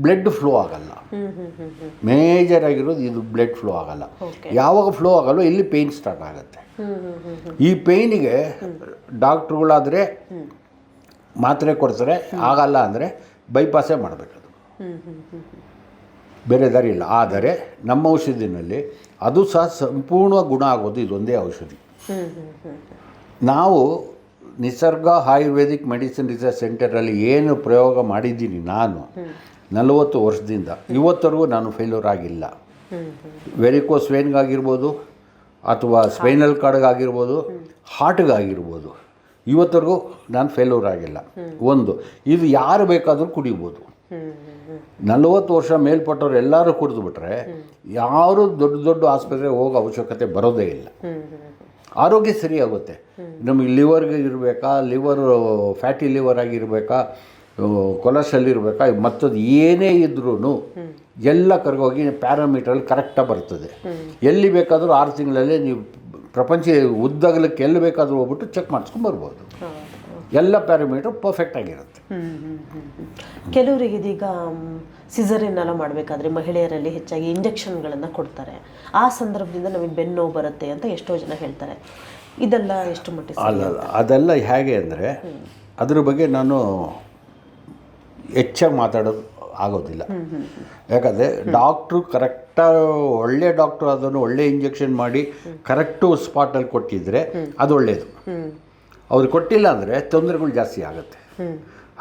ಬ್ಲಡ್ ಫ್ಲೋ ಆಗಲ್ಲ. ಮೇಜರ್ ಆಗಿರೋದು ಇದು, ಬ್ಲಡ್ ಫ್ಲೋ ಆಗಲ್ಲ. ಯಾವಾಗ ಫ್ಲೋ ಆಗಲ್ಲ, ಇಲ್ಲಿ ಪೇಯ್ನ್ ಸ್ಟಾರ್ಟ್ ಆಗುತ್ತೆ. ಈ ಪೇಯ್ನಿಗೆ ಡಾಕ್ಟ್ರುಗಳಾದರೆ ಮಾತ್ರೆ ಕೊಡ್ತಾರೆ, ಆಗಲ್ಲ ಅಂದರೆ ಬೈಪಾಸೇ ಮಾಡಬೇಕದು, ಬೇರೆ ದಾರಿ ಇಲ್ಲ. ಆದರೆ ನಮ್ಮ ಔಷಧಿನಲ್ಲಿ ಅದು ಸಹ ಸಂಪೂರ್ಣ ಗುಣ ಆಗೋದು ಇದೊಂದೇ ಔಷಧಿ. ನಾವು ನಿಸರ್ಗ ಆಯುರ್ವೇದಿಕ್ ಮೆಡಿಸಿನ್ ರಿಸರ್ಚ್ ಸೆಂಟರಲ್ಲಿ ಏನು ಪ್ರಯೋಗ ಮಾಡಿದ್ದೀನಿ ನಾನು 40 ವರ್ಷದಿಂದ, ಇವತ್ತರೆಗೂ ನಾನು ಫೇಲ್ಯೂರ್ ಆಗಿಲ್ಲ. ವೆರಿಕೋಸ್ ವೇನ್ಗಾಗಿರ್ಬೋದು, ಅಥವಾ ಸ್ಪೈನಲ್ ಕಾರ್ಡ್ಗಾಗಿರ್ಬೋದು, ಹಾರ್ಟ್ಗಾಗಿರ್ಬೋದು, ಇವತ್ತರೆಗೂ ನಾನು ಫೇಲ್ಯೂರ್ ಆಗಿಲ್ಲ. ಒಂದು ಇದು ಯಾರು ಬೇಕಾದರೂ ಕುಡಿಬೋದು. 40 ವರ್ಷ ಮೇಲ್ಪಟ್ಟವ್ರು ಎಲ್ಲರೂ ಕುಡಿದ್ಬಿಟ್ರೆ ಯಾರು ದೊಡ್ಡ ದೊಡ್ಡ ಆಸ್ಪತ್ರೆಗೆ ಹೋಗೋ ಅವಶ್ಯಕತೆ ಬರೋದೇ ಇಲ್ಲ. ಆರೋಗ್ಯ ಸರಿಯಾಗುತ್ತೆ. ನಮಗೆ ಲಿವರ್ಗೆ ಇರಬೇಕಾ, ಲಿವರ್ ಫ್ಯಾಟಿ ಲಿವರ್ ಆಗಿರಬೇಕಾ, ಕೊಲೆಸ್ಟ್ರಾಲ್ ಇರಬೇಕಾ, ಮತ್ತದು ಏನೇ ಇದ್ರೂ ಎಲ್ಲ ಕರ್ಗೋಗಿ ಪ್ಯಾರಾಮೀಟ್ರಲ್ಲಿ ಕರೆಕ್ಟಾಗಿ ಬರ್ತದೆ. ಎಲ್ಲಿ ಬೇಕಾದರೂ 6 ತಿಂಗಳಲ್ಲಿ ನೀವು ಪ್ರಪಂಚ ಉದ್ದಗಲಕ್ಕೆ ಎಲ್ಲಿ ಬೇಕಾದರೂ ಹೋಗ್ಬಿಟ್ಟು ಚೆಕ್ ಮಾಡಿಸ್ಕೊಂಬರ್ಬೋದು. ಎಲ್ಲ ಪ್ಯಾರಾಮೀಟರ್ ಪರ್ಫೆಕ್ಟ್ ಆಗಿರುತ್ತೆ. ಕೆಲವರಿಗೆ ಇದೀಗ ಸಿಸರಿನ್ ಎಲ್ಲ ಮಾಡಬೇಕಾದ್ರೆ ಮಹಿಳೆಯರಲ್ಲಿ ಹೆಚ್ಚಾಗಿ ಇಂಜೆಕ್ಷನ್ಗಳನ್ನು ಕೊಡ್ತಾರೆ. ಆ ಸಂದರ್ಭದಿಂದ ನಮಗೆ ಬೆನ್ನು ನೋವು ಬರುತ್ತೆ ಅಂತ ಎಷ್ಟೋ ಜನ ಹೇಳ್ತಾರೆ. ಇದೆಲ್ಲ ಎಷ್ಟು ಮಟ್ಟಿಗೆ ಅಲ್ಲ, ಅದೆಲ್ಲ ಹೇಗೆ ಅಂದರೆ ಅದ್ರ ಬಗ್ಗೆ ನಾನು ಹೆಚ್ಚಾಗಿ ಮಾತಾಡೋದು ಆಗೋದಿಲ್ಲ. ಯಾಕಂದರೆ ಡಾಕ್ಟ್ರು ಕರೆಕ್ಟಾಗಿ ಒಳ್ಳೆ ಡಾಕ್ಟ್ರು ಅದನ್ನು ಒಳ್ಳೆ ಇಂಜೆಕ್ಷನ್ ಮಾಡಿ ಕರೆಕ್ಟು ಸ್ಪಾಟಲ್ಲಿ ಕೊಟ್ಟಿದ್ದರೆ ಅದು ಒಳ್ಳೆಯದು. ಅವ್ರಿಗೆ ಕೊಟ್ಟಿಲ್ಲ ಅಂದರೆ ತೊಂದರೆಗಳು ಜಾಸ್ತಿ ಆಗುತ್ತೆ.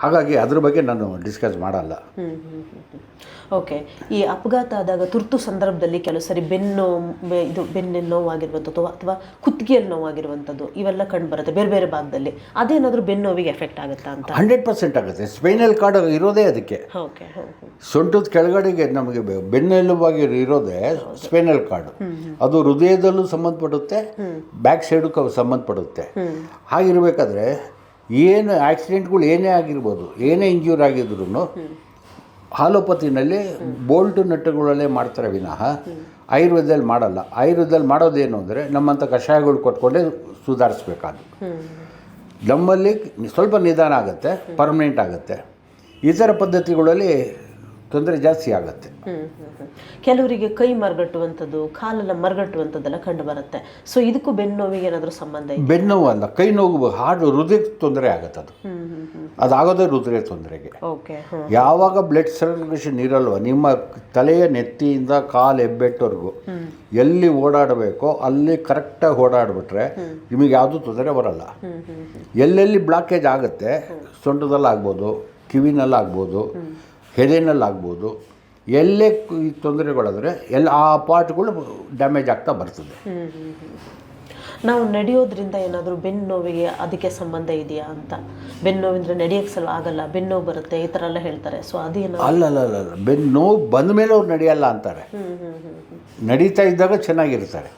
ಹಾಗಾಗಿ ಅದ್ರ ಬಗ್ಗೆ ನಾನು ಡಿಸ್ಕಸ್ ಮಾಡಲ್ಲ. ಓಕೆ. ಈ ಅಪಘಾತ ಆದಾಗ ತುರ್ತು ಸಂದರ್ಭದಲ್ಲಿ ಕೆಲವು ಸರಿ ಬೆನ್ನಿನ ನೋವಾಗಿರುವಂಥದ್ದು ಅಥವಾ ಕುತ್ತಿಗೆಯಲ್ಲಿ ನೋವಾಗಿರುವಂಥದ್ದು ಇವೆಲ್ಲ ಕಂಡು ಬರುತ್ತೆ ಬೇರೆ ಬೇರೆ ಭಾಗದಲ್ಲಿ. ಅದೇನಾದರೂ ಬೆನ್ನು ನೋವಿಗೆ ಎಫೆಕ್ಟ್ ಆಗುತ್ತಾ ಅಂತ? 100% ಆಗುತ್ತೆ. ಸ್ಪೈನಲ್ ಕಾರ್ಡ್ ಇರೋದೇ ಅದಕ್ಕೆ. ಓಕೆ. ಸೊಂಟದ ಕೆಳಗಡೆಗೆ ನಮಗೆ ಬೆನ್ನೆಲುಬಾಗಿ ಇರೋದೇ ಸ್ಪೈನಲ್ ಕಾರ್ಡ್. ಅದು ಹೃದಯದಲ್ಲೂ ಸಂಬಂಧಪಡುತ್ತೆ, ಬ್ಯಾಕ್ ಸೈಡಕ್ಕೂ ಸಂಬಂಧಪಡುತ್ತೆ. ಹಾಗಿರ್ಬೇಕಾದ್ರೆ ಏನು ಆಕ್ಸಿಡೆಂಟ್ಗಳು ಏನೇ ಆಗಿರ್ಬೋದು, ಏನೇ ಇಂಜ್ಯೂರ್ ಆಗಿದ್ರು ಆಲೋಪತಿನಲ್ಲಿ ಬೋಲ್ಟು ನಟ್ಟುಗಳಲ್ಲೇ ಮಾಡ್ತಾರೆ ವಿನಃ ಆಯುರ್ವೇದದಲ್ಲಿ ಮಾಡಲ್ಲ. ಆಯುರ್ವೇದದಲ್ಲಿ ಮಾಡೋದೇನು ಅಂದರೆ ನಮ್ಮಂಥ ಕಷಾಯಗಳು ಕೊಟ್ಕೊಂಡೇ ಸುಧಾರಿಸ್ಬೇಕಾದ್ರು. ನಮ್ಮಲ್ಲಿ ಸ್ವಲ್ಪ ನಿಧಾನ ಆಗುತ್ತೆ, ಪರ್ಮನೆಂಟ್ ಆಗುತ್ತೆ. ಇತರ ಪದ್ಧತಿಗಳಲ್ಲಿ ತೊಂದರೆ ಜಾಸ್ತಿ ಆಗುತ್ತೆ. ಕೆಲವರಿಗೆ ಕೈ ಮರಗಟ್ಟುವಂಥದ್ದು, ಕಾಲೆಲ್ಲ ಮರಗಟ್ಟುವಂಥದ್ದೆಲ್ಲ ಕಂಡು ಬರುತ್ತೆ. ಸೊ ಇದಕ್ಕೂ ಬೆನ್ನು ನೋವಿಗೆ ಏನಾದರೂ ಸಂಬಂಧ ಇದೆ? ಬೆನ್ನು ನೋವು ಅಲ್ಲ, ಕೈ ನೋವು, ಹೃದಯಕ್ಕೆ ತೊಂದರೆ ಆಗುತ್ತೆ. ಅದಾಗೋದೇ ಹೃದಯ ತೊಂದರೆಗೆ. ಓಕೆ. ಯಾವಾಗ ಬ್ಲಡ್ ಸರ್ಕ್ಯುಲೇಷನ್ ಇರಲ್ವ ನಿಮ್ಮ ತಲೆಯ ನೆತ್ತಿಯಿಂದ ಕಾಲು ಹೆಬ್ಬೆಟ್ಟವರೆಗೂ ಎಲ್ಲಿ ಓಡಾಡಬೇಕೋ ಅಲ್ಲಿ ಕರೆಕ್ಟಾಗಿ ಓಡಾಡ್ಬಿಟ್ರೆ ನಿಮಗೆ ಯಾವುದೂ ತೊಂದರೆ ಬರಲ್ಲ. ಎಲ್ಲೆಲ್ಲಿ ಬ್ಲಾಕೇಜ್ ಆಗುತ್ತೆ, ಸೊಂಟದಲ್ಲಾಗ್ಬೋದು, ಕಿವಿನಲ್ಲಾಗ್ಬೋದು, ಹೆದೆನಲ್ಲಾಗ್ಬೋದು, ಎಲ್ಲೇ ತೊಂದರೆಗಳಾದರೆ ಆ ಪಾರ್ಟ್ಗಳು ಡ್ಯಾಮೇಜ್ ಆಗ್ತಾ ಬರ್ತದೆ. ನಾವು ನಡೆಯೋದ್ರಿಂದ ಏನಾದರೂ ಬೆನ್ನು ನೋವಿಗೆ ಅದಕ್ಕೆ ಸಂಬಂಧ ಇದೆಯಾ ಅಂತ? ಬೆನ್ನು ನೋವಿಂದ್ರೆ ನಡೆಯೋಕ್ಕೆ ಸಲ ಆಗಲ್ಲ, ಬೆನ್ನು ನೋವು ಬರುತ್ತೆ, ಈ ಥರ ಎಲ್ಲ ಹೇಳ್ತಾರೆ. ಸೊ ಅದೇನು? ಅಲ್ಲ, ಬೆನ್ನು ನೋವು ಬಂದ ಮೇಲೆ ಅವ್ರು ನಡೆಯಲ್ಲ ಅಂತಾರೆ. ನಡೀತಾ ಇದ್ದಾಗ ಚೆನ್ನಾಗಿರ್ತಾರೆ.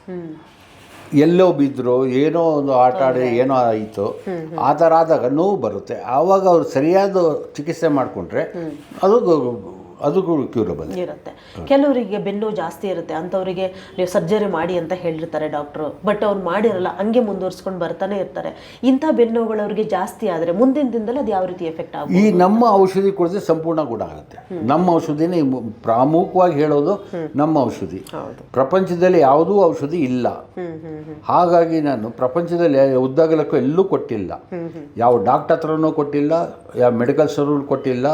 ಎಲ್ಲೋ ಬಿದ್ದರು, ಏನೋ ಒಂದು ಆಟ ಆಡಿ ಏನೋ ಆಯಿತು, ಆ ಥರ ಆದಾಗ ನೋವು ಬರುತ್ತೆ. ಆವಾಗ ಅವ್ರು ಸರಿಯಾದ ಚಿಕಿತ್ಸೆ ಮಾಡಿಕೊಂಡ್ರೆ ಅದು ಕ್ಯೂರಬಲ್ ಇರುತ್ತೆ. ಕೆಲವರಿಗೆ ಬೆನ್ನು ಜಾಸ್ತಿ ಇರುತ್ತೆ, ಅಂಥವರಿಗೆ ನೀವು ಸರ್ಜರಿ ಮಾಡಿ ಅಂತ ಹೇಳಿರ್ತಾರೆ ಡಾಕ್ಟ್ರು. ಬಟ್ ಅವ್ರು ಮಾಡಿರಲ್ಲ, ಹಂಗೆ ಮುಂದುವರ್ಸ್ಕೊಂಡು ಬರ್ತಾನೆ ಇರ್ತಾರೆ. ಇಂಥ ಬೆನ್ನೋವುಗಳವ್ರಿಗೆ ಜಾಸ್ತಿ ಆದರೆ ಮುಂದಿನ ದಿನದಲ್ಲಿ ಅದು ಯಾವ ರೀತಿ ಎಫೆಕ್ಟ್ ಆಗುತ್ತೆ? ಈ ನಮ್ಮ ಔಷಧಿ ಕೊಡಿದ್ರೆ ಸಂಪೂರ್ಣ ಗುಣ ಆಗುತ್ತೆ. ನಮ್ಮ ಔಷಧಿನೇ ಪ್ರಾಮುಖ್ಯವಾಗಿ ಹೇಳೋದು, ನಮ್ಮ ಔಷಧಿ. ಪ್ರಪಂಚದಲ್ಲಿ ಯಾವುದೂ ಔಷಧಿ ಇಲ್ಲ. ಹಾಗಾಗಿ ನಾನು ಪ್ರಪಂಚದಲ್ಲಿ ಉದ್ದಗಲಕ್ಕೂ ಎಲ್ಲೂ ಕೊಟ್ಟಿಲ್ಲ, ಯಾವ ಡಾಕ್ಟರ್ ಹತ್ರನೂ ಕೊಟ್ಟಿಲ್ಲ, ಯಾವ ಮೆಡಿಕಲ್ ಸ್ಟೋರ್ ಕೊಟ್ಟಿಲ್ಲ,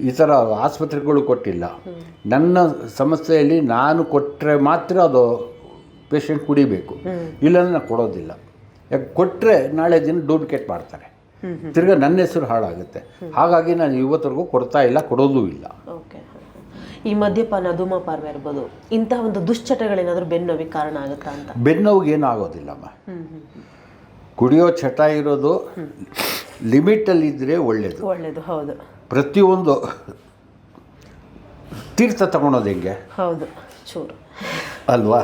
ಈ ಥರ ಆಸ್ಪತ್ರೆಗಳು ಕೊಟ್ಟಿಲ್ಲ. ನನ್ನ ಸಂಸ್ಥೆಯಲ್ಲಿ ನಾನು ಕೊಟ್ಟರೆ ಮಾತ್ರ ಅದು ಪೇಷಂಟ್ ಕುಡಿಬೇಕು, ಇಲ್ಲಾಂದ್ರೆ ನಾನು ಕೊಡೋದಿಲ್ಲ. ಯಾಕೆ ಕೊಟ್ಟರೆ ನಾಳೆ ದಿನ ಡೂಪ್ಲಿಕೇಟ್ ಮಾಡ್ತಾರೆ, ತಿರ್ಗಾ ನನ್ನ ಹೆಸರು ಹಾಳಾಗುತ್ತೆ. ಹಾಗಾಗಿ ನಾನು ಇವತ್ತರೆಗೂ ಕೊಡ್ತಾ ಇಲ್ಲ, ಕೊಡೋದೂ ಇಲ್ಲ. ಓಕೆ. ಈ ಮದ್ಯಪಾನ, ಧೂಮಪಾನ ಇರ್ಬೋದು, ಇಂತಹ ಒಂದು ದುಶ್ಚಟಗಳೇನಾದರೂ ಬೆನ್ನೋವಿಗೆ ಕಾರಣ ಆಗುತ್ತಾ ಅಂತ? ಬೆನ್ನೋವಿಗೆ ಏನೂ ಆಗೋದಿಲ್ಲಮ್ಮ. ಕುಡಿಯೋ ಚಟ ಇರೋದು ಲಿಮಿಟಲ್ಲಿದ್ದರೆ ಒಳ್ಳೆಯದು. ಹೌದು. ಪ್ರತಿಯೊಂದು ತೀರ್ಥ ತಗೊಳೋದು ಹೆಂಗೆ? ಹೌದು, ಚೂರು ಅಲ್ವಾ?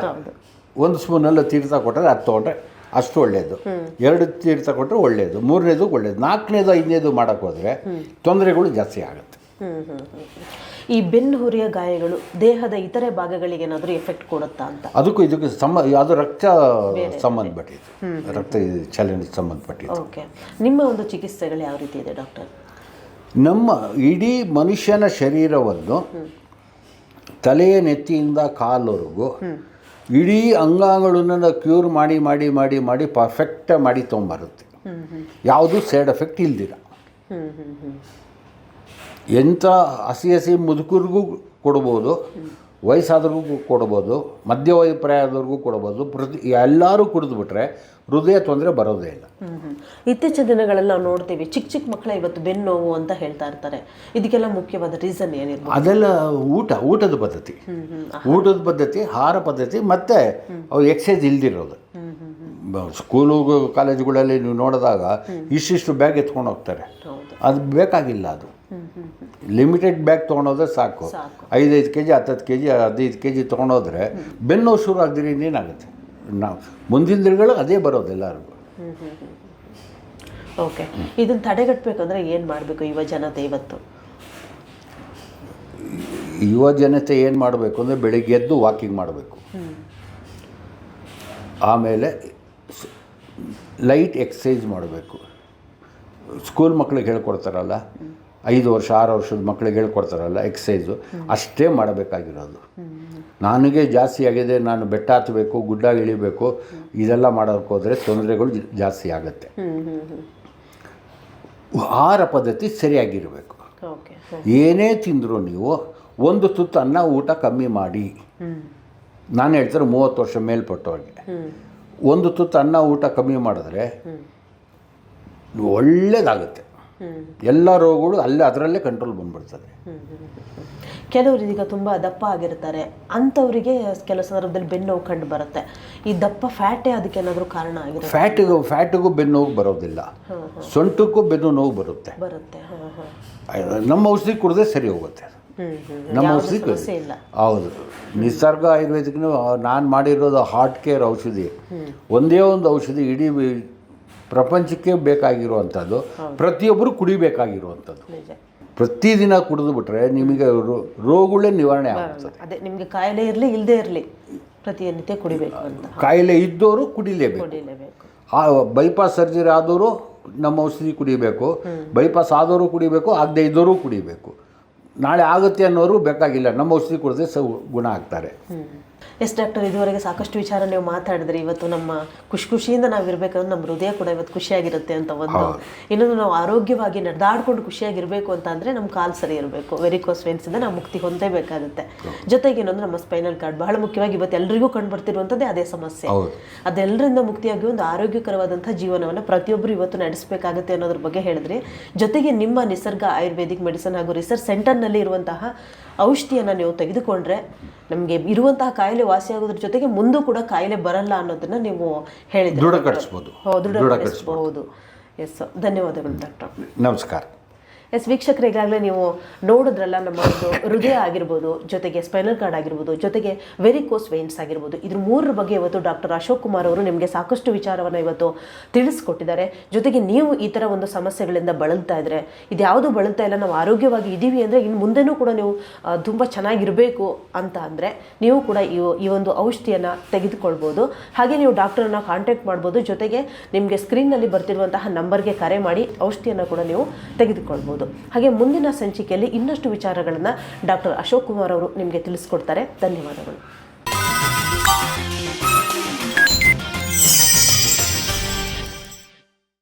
ಒಂದು ಸ್ಪೂನಲ್ಲಿ ತೀರ್ಥ ಕೊಟ್ಟರೆ ಅದು ತೊಗೊಂಡ್ರೆ ಅಷ್ಟು ಒಳ್ಳೆಯದು. 2 ತೀರ್ಥ ಕೊಟ್ಟರೆ ಒಳ್ಳೆಯದು, 3ನೇದು ಒಳ್ಳೆಯದು, 4ನೇದು 5ನೇದು ಮಾಡೋಕ್ಕೆ ಹೋದರೆ ತೊಂದರೆಗಳು ಜಾಸ್ತಿ ಆಗುತ್ತೆ. ಈ ಬೆನ್ನು ಹುರಿಯ ಗಾಯಗಳು ದೇಹದ ಇತರೆ ಭಾಗಗಳಿಗೆ ಏನಾದರೂ ಎಫೆಕ್ಟ್ ಕೊಡುತ್ತಾ ಅಂತ? ಇದಕ್ಕೆ ಅದು ರಕ್ತ ಸಂಬಂಧಪಟ್ಟಿದ್ದು, ರಕ್ತ ಚಲನೆ ಸಂಬಂಧಪಟ್ಟಿದ್ದು. ಓಕೆ. ನಿಮ್ಮ ಒಂದು ಚಿಕಿತ್ಸೆಗಳು ಯಾವ ರೀತಿ ಇದೆ ಡಾಕ್ಟರ್? ನಮ್ಮ ಇಡೀ ಮನುಷ್ಯನ ಶರೀರವನ್ನು ತಲೆಯ ನೆತ್ತಿಯಿಂದ ಕಾಲವರೆಗೂ ಇಡೀ ಅಂಗಾಂಗಗಳನ್ನು ಕ್ಯೂರ್ ಮಾಡಿ ಮಾಡಿ ಮಾಡಿ ಮಾಡಿ ಪರ್ಫೆಕ್ಟಾಗಿ ಮಾಡಿ ತೊಗೊಂಬರುತ್ತೆ. ಯಾವುದೂ ಸೈಡ್ ಎಫೆಕ್ಟ್ ಇಲ್ದಿರ. ಎಂಥ ಹಸಿ ಮುದುಕರಿಗೂ ಕೊಡ್ಬೋದು, ವಯಸ್ಸಾದ್ರಿಗೂ ಕೊಡ್ಬೋದು, ಮಧ್ಯವಯಪ್ರಾಯದವ್ರಿಗೂ ಕೊಡ್ಬೋದು. ಎಲ್ಲರೂ ಕುಡಿದ್ಬಿಟ್ರೆ ಹೃದಯ ತೊಂದರೆ ಬರೋದೇ ಇಲ್ಲ. ಇತ್ತೀಚಿನ ದಿನಗಳಲ್ಲಿ ನಾವು ನೋಡ್ತೀವಿ, ಚಿಕ್ಕ ಮಕ್ಕಳ ಇವತ್ತು ಬೆನ್ನು ನೋವು ಅಂತ ಹೇಳ್ತಾ ಇರ್ತಾರೆ. ಇದಕ್ಕೆಲ್ಲ ಮುಖ್ಯವಾದ ರೀಸನ್ ಏನಿರ್ಬೋದು? ಅದೆಲ್ಲ ಊಟದ ಪದ್ಧತಿ, ಆಹಾರ ಪದ್ಧತಿ, ಮತ್ತು ಅವ್ರು ಎಕ್ಸಸೈಸ್ ಇಲ್ದಿರೋದು. ಸ್ಕೂಲು ಕಾಲೇಜುಗಳಲ್ಲಿ ನೀವು ನೋಡಿದಾಗ ಇಷ್ಟಿಷ್ಟು ಬ್ಯಾಗ್ ಎತ್ಕೊಂಡು ಹೋಗ್ತಾರೆ. ಅದು ಬೇಕಾಗಿಲ್ಲ. ಅದು ಲಿಮಿಟೆಡ್ ಬ್ಯಾಗ್ ತೊಗೊಂಡೋದ್ರೆ ಸಾಕು. 5 kg 10 kg 15 kg ತೊಗೊಂಡೋದ್ರೆ ಬೆನ್ನು ಶುರು ಆಗದಿರಿ ಇನ್ನೇನಾಗುತ್ತೆ? ನಾವು ಮುಂದಿನ ದಿನಗಳು ಅದೇ ಬರೋದು ಎಲ್ಲರಿಗೂ. ಓಕೆ. ಇದನ್ನು ತಡೆಗಟ್ಟಬೇಕಂದ್ರೆ ಏನು ಮಾಡಬೇಕು ಯುವ ಜನತೆ ಏನು ಮಾಡಬೇಕು ಅಂದರೆ ಬೆಳಿಗ್ಗೆ ಎದ್ದು ವಾಕಿಂಗ್ ಮಾಡಬೇಕು. ಆಮೇಲೆ ಲೈಟ್ ಎಕ್ಸಸೈಸ್ ಮಾಡಬೇಕು. ಸ್ಕೂಲ್ ಮಕ್ಕಳಿಗೆ ಹೇಳ್ಕೊಡ್ತಾರಲ್ಲ, 5 ವರ್ಷ 6 ವರ್ಷದ ಮಕ್ಕಳಿಗೆ ಹೇಳ್ಕೊಡ್ತಾರಲ್ಲ ಎಕ್ಸಸೈಸು, ಅಷ್ಟೇ ಮಾಡಬೇಕಾಗಿರೋದು. ನನಗೆ ಜಾಸ್ತಿ ಆಗಿದೆ, ನಾನು ಬೆಟ್ಟ ಹತ್ತಬೇಕು, ಗುಡ್ಡ ಇಳಿಬೇಕು, ಇದೆಲ್ಲ ಮಾಡೋಕ್ಕೆ ಹೋದರೆ ತೊಂದರೆಗಳು ಜಾಸ್ತಿ ಆಗುತ್ತೆ. ಆಹಾರ ಪದ್ಧತಿ ಸರಿಯಾಗಿರಬೇಕು. ಏನೇ ತಿಂದರೂ ನೀವು ಒಂದು ತುತ್ತು ಅನ್ನ ಊಟ ಕಮ್ಮಿ ಮಾಡಿ. ನಾನು ಹೇಳ್ತಾರೆ 30 ವರ್ಷ ಮೇಲ್ಪಟ್ಟವ್ರಿಗೆ ಒಂದು ತುತ್ತು ಅನ್ನ ಊಟ ಕಮ್ಮಿ ಮಾಡಿದ್ರೆ ಒಳ್ಳೆಯದಾಗುತ್ತೆ. ಎಲ್ಲ ರೋಗಗಳು ಅದರಲ್ಲೇ ಕಂಟ್ರೋಲ್ ಬಂದ್ಬಿಡ್ತದೆ. ಕೆಲವರು ಈಗ ತುಂಬ ದಪ್ಪ ಆಗಿರ್ತಾರೆ, ಅಂಥವರಿಗೆ ಕೆಲವು ಸಂದರ್ಭದಲ್ಲಿ ಬೆನ್ನು ನೋವು ಕಂಡು ಬರುತ್ತೆ. ಈ ದಪ್ಪ ಫ್ಯಾಟೇ ಅದಕ್ಕೆ ಏನಾದರೂ ಕಾರಣ ಆಗಿರುತ್ತೆ? ಫ್ಯಾಟಿಗೂ ಬೆನ್ನು ನೋವು ಬರೋದಿಲ್ಲ, ಸೊಂಟಕ್ಕೂ ಬೆನ್ನು ನೋವು ಬರುತ್ತೆ. ನಮ್ಮ ಔಷಧಿ ಕುಡಿದ್ರೆ ಸರಿ ಹೋಗುತ್ತೆ. ನಮ್ಮ ಔಷಧಿ ಹೌದು, ನಿಸರ್ಗ ಆಯುರ್ವೇದಿಕ್ನು ನಾನು ಮಾಡಿರೋದು ಹಾರ್ಟ್ ಕೇರ್ ಔಷಧಿ. ಒಂದೇ ಒಂದು ಔಷಧಿ ಇಡೀ ಪ್ರಪಂಚಕ್ಕೆ ಬೇಕಾಗಿರುವಂಥದ್ದು, ಪ್ರತಿಯೊಬ್ಬರು ಕುಡಿಬೇಕಾಗಿರುವಂಥದ್ದು. ಪ್ರತಿದಿನ ಕುಡಿದು ಬಿಟ್ರೆ ನಿಮಗೆ ರೋಗಗಳೇ ನಿವಾರಣೆ ಆಗ್ತದೆ. ಅದೇ ನಿಮಗೆ ಕಾಯಿಲೆ ಇರಲಿ ಇಲ್ಲದೆ ಇರಲಿ ಪ್ರತಿನಿತ್ಯ ಕುಡಿಬೇಕು ಅಂತ. ಕಾಯಿಲೆ ಇದ್ದವರು ಕುಡಿಲೇಬೇಕು. ಬೈಪಾಸ್ ಸರ್ಜರಿ ಆದವರು ನಮ್ಮ ಔಷಧಿ ಕುಡಿಬೇಕು, ಬೈಪಾಸ್ ಆದವರು ಕುಡಿಬೇಕು, ಆಗದೆ ಇದ್ದವರು ಕುಡಿಬೇಕು. ನಾಳೆ ಆಗುತ್ತೆ ಅನ್ನೋರು ಬೇಕಾಗಿಲ್ಲ, ನಮ್ಮ ಔಷಧಿ ಕುಡಿದ್ರೆ ಗುಣ ಆಗ್ತಾರೆ. ಎಸ್ ಡಾಕ್ಟರ್, ಇದುವರೆಗೆ ಸಾಕಷ್ಟು ವಿಚಾರ ನೀವು ಮಾತಾಡಿದ್ರಿ. ಇವತ್ತು ನಮ್ಮ ಖುಷಿಯಿಂದ ನಾವು ಇರಬೇಕಂದ್ರೆ ನಮ್ಮ ಹೃದಯ ಕೂಡ ಇವತ್ತು ಖುಷಿಯಾಗಿರುತ್ತೆ ಅಂತ ಒಂದು. ಇನ್ನೊಂದು, ನಾವು ಆರೋಗ್ಯವಾಗಿ ನಡೆದಾಡ್ಕೊಂಡು ಖುಷಿಯಾಗಿರಬೇಕು ಅಂತ ಅಂದರೆ ನಮ್ಮ ಕಾಲು ಸರಿ ಇರಬೇಕು. ವೆರಿಕೋಸ್ ವೇನ್ಸಿಂದ ನಾವು ಮುಕ್ತಿ ಹೊಂದಬೇಕಾಗುತ್ತೆ. ಜೊತೆಗೆ ಇನ್ನೊಂದು, ನಮ್ಮ ಸ್ಪೈನಲ್ ಕಾರ್ಡ್ ಬಹಳ ಮುಖ್ಯವಾಗಿ ಇವತ್ತು ಎಲ್ಲರಿಗೂ ಕಂಡುಬರ್ತಿರುವಂಥದ್ದೇ ಅದೇ ಸಮಸ್ಯೆ. ಅದೆಲ್ಲರಿಂದ ಮುಕ್ತಿಯಾಗಿ ಒಂದು ಆರೋಗ್ಯಕರವಾದಂಥ ಜೀವನವನ್ನು ಪ್ರತಿಯೊಬ್ಬರು ಇವತ್ತು ನಡೆಸಬೇಕಾಗುತ್ತೆ ಅನ್ನೋದ್ರ ಬಗ್ಗೆ ಹೇಳಿದ್ರಿ. ಜೊತೆಗೆ ನಿಮ್ಮ ನಿಸರ್ಗ ಆಯುರ್ವೇದಿಕ್ ಮೆಡಿಸಿನ್ ಹಾಗೂ ರಿಸರ್ಚ್ ಸೆಂಟರ್ನಲ್ಲಿ ಇರುವಂತಹ ಔಷಧಿಯನ್ನು ನೀವು ತೆಗೆದುಕೊಂಡ್ರೆ ನಮಗೆ ಇರುವಂತಹ ಕಾಯಿಲೆ ವಾಸಿಯಾಗೋದ್ರ ಜೊತೆಗೆ ಮುಂದೂ ಕೂಡ ಕಾಯಿಲೆ ಬರಲ್ಲ ಅನ್ನೋದನ್ನ ನೀವು ಹೇಳಿದ್ರಿ. ದೃಢಪಡಿಸಬಹುದು. ಎಸ್, ಧನ್ಯವಾದಗಳು ಡಾಕ್ಟರ್. ನಮಸ್ಕಾರ. ಎಸ್ ವೀಕ್ಷಕರು, ಈಗಾಗಲೇ ನೀವು ನೋಡಿದ್ರಲ್ಲ, ನಮ್ಮ ಒಂದು ಹೃದಯ ಆಗಿರ್ಬೋದು, ಜೊತೆಗೆ ಸ್ಪೈನಲ್ ಕಾರ್ಡ್ ಆಗಿರ್ಬೋದು, ಜೊತೆಗೆ ವೆರಿಕೋಸ್ ವೇನ್ಸ್ ಆಗಿರ್ಬೋದು, ಇದ್ರ ಮೂರರ ಬಗ್ಗೆ ಇವತ್ತು ಡಾಕ್ಟರ್ ಅಶೋಕ್ ಕುಮಾರ್ ಅವರು ನಿಮಗೆ ಸಾಕಷ್ಟು ವಿಚಾರವನ್ನು ಇವತ್ತು ತಿಳಿಸ್ಕೊಟ್ಟಿದ್ದಾರೆ. ಜೊತೆಗೆ ನೀವು ಈ ಥರ ಒಂದು ಸಮಸ್ಯೆಗಳಿಂದ ಬಳಲ್ತಾ ಇದ್ದರೆ, ಇದ್ಯಾವುದು ಬಳಲ್ತಾ ಇಲ್ಲ, ನಾವು ಆರೋಗ್ಯವಾಗಿ ಇದ್ದೀವಿ ಅಂದರೆ ಇನ್ನು ಮುಂದೆನೂ ಕೂಡ ನೀವು ತುಂಬ ಚೆನ್ನಾಗಿರಬೇಕು ಅಂತ ಅಂದರೆ ನೀವು ಕೂಡ ಈ ಒಂದು ಔಷಧಿಯನ್ನು ತೆಗೆದುಕೊಳ್ಬೋದು. ಹಾಗೆ ನೀವು ಡಾಕ್ಟರನ್ನು ಕಾಂಟ್ಯಾಕ್ಟ್ ಮಾಡ್ಬೋದು. ಜೊತೆಗೆ ನಿಮಗೆ ಸ್ಕ್ರೀನ್ನಲ್ಲಿ ಬರ್ತಿರುವಂತಹ ನಂಬರ್ಗೆ ಕರೆ ಮಾಡಿ ಔಷಧಿಯನ್ನು ಕೂಡ ನೀವು ತೆಗೆದುಕೊಳ್ಬೋದು. ಹಾಗೆ ಮುಂದಿನ ಸಂಚಿಕೆಯಲ್ಲಿ ಇನ್ನಷ್ಟು ವಿಚಾರಗಳನ್ನು ಡಾಕ್ಟರ್ ಅಶೋಕ್ ಕುಮಾರ್ ಅವರು ನಿಮಗೆ ತಿಳಿಸ್ಕೊಡ್ತಾರೆ. ಧನ್ಯವಾದಗಳು.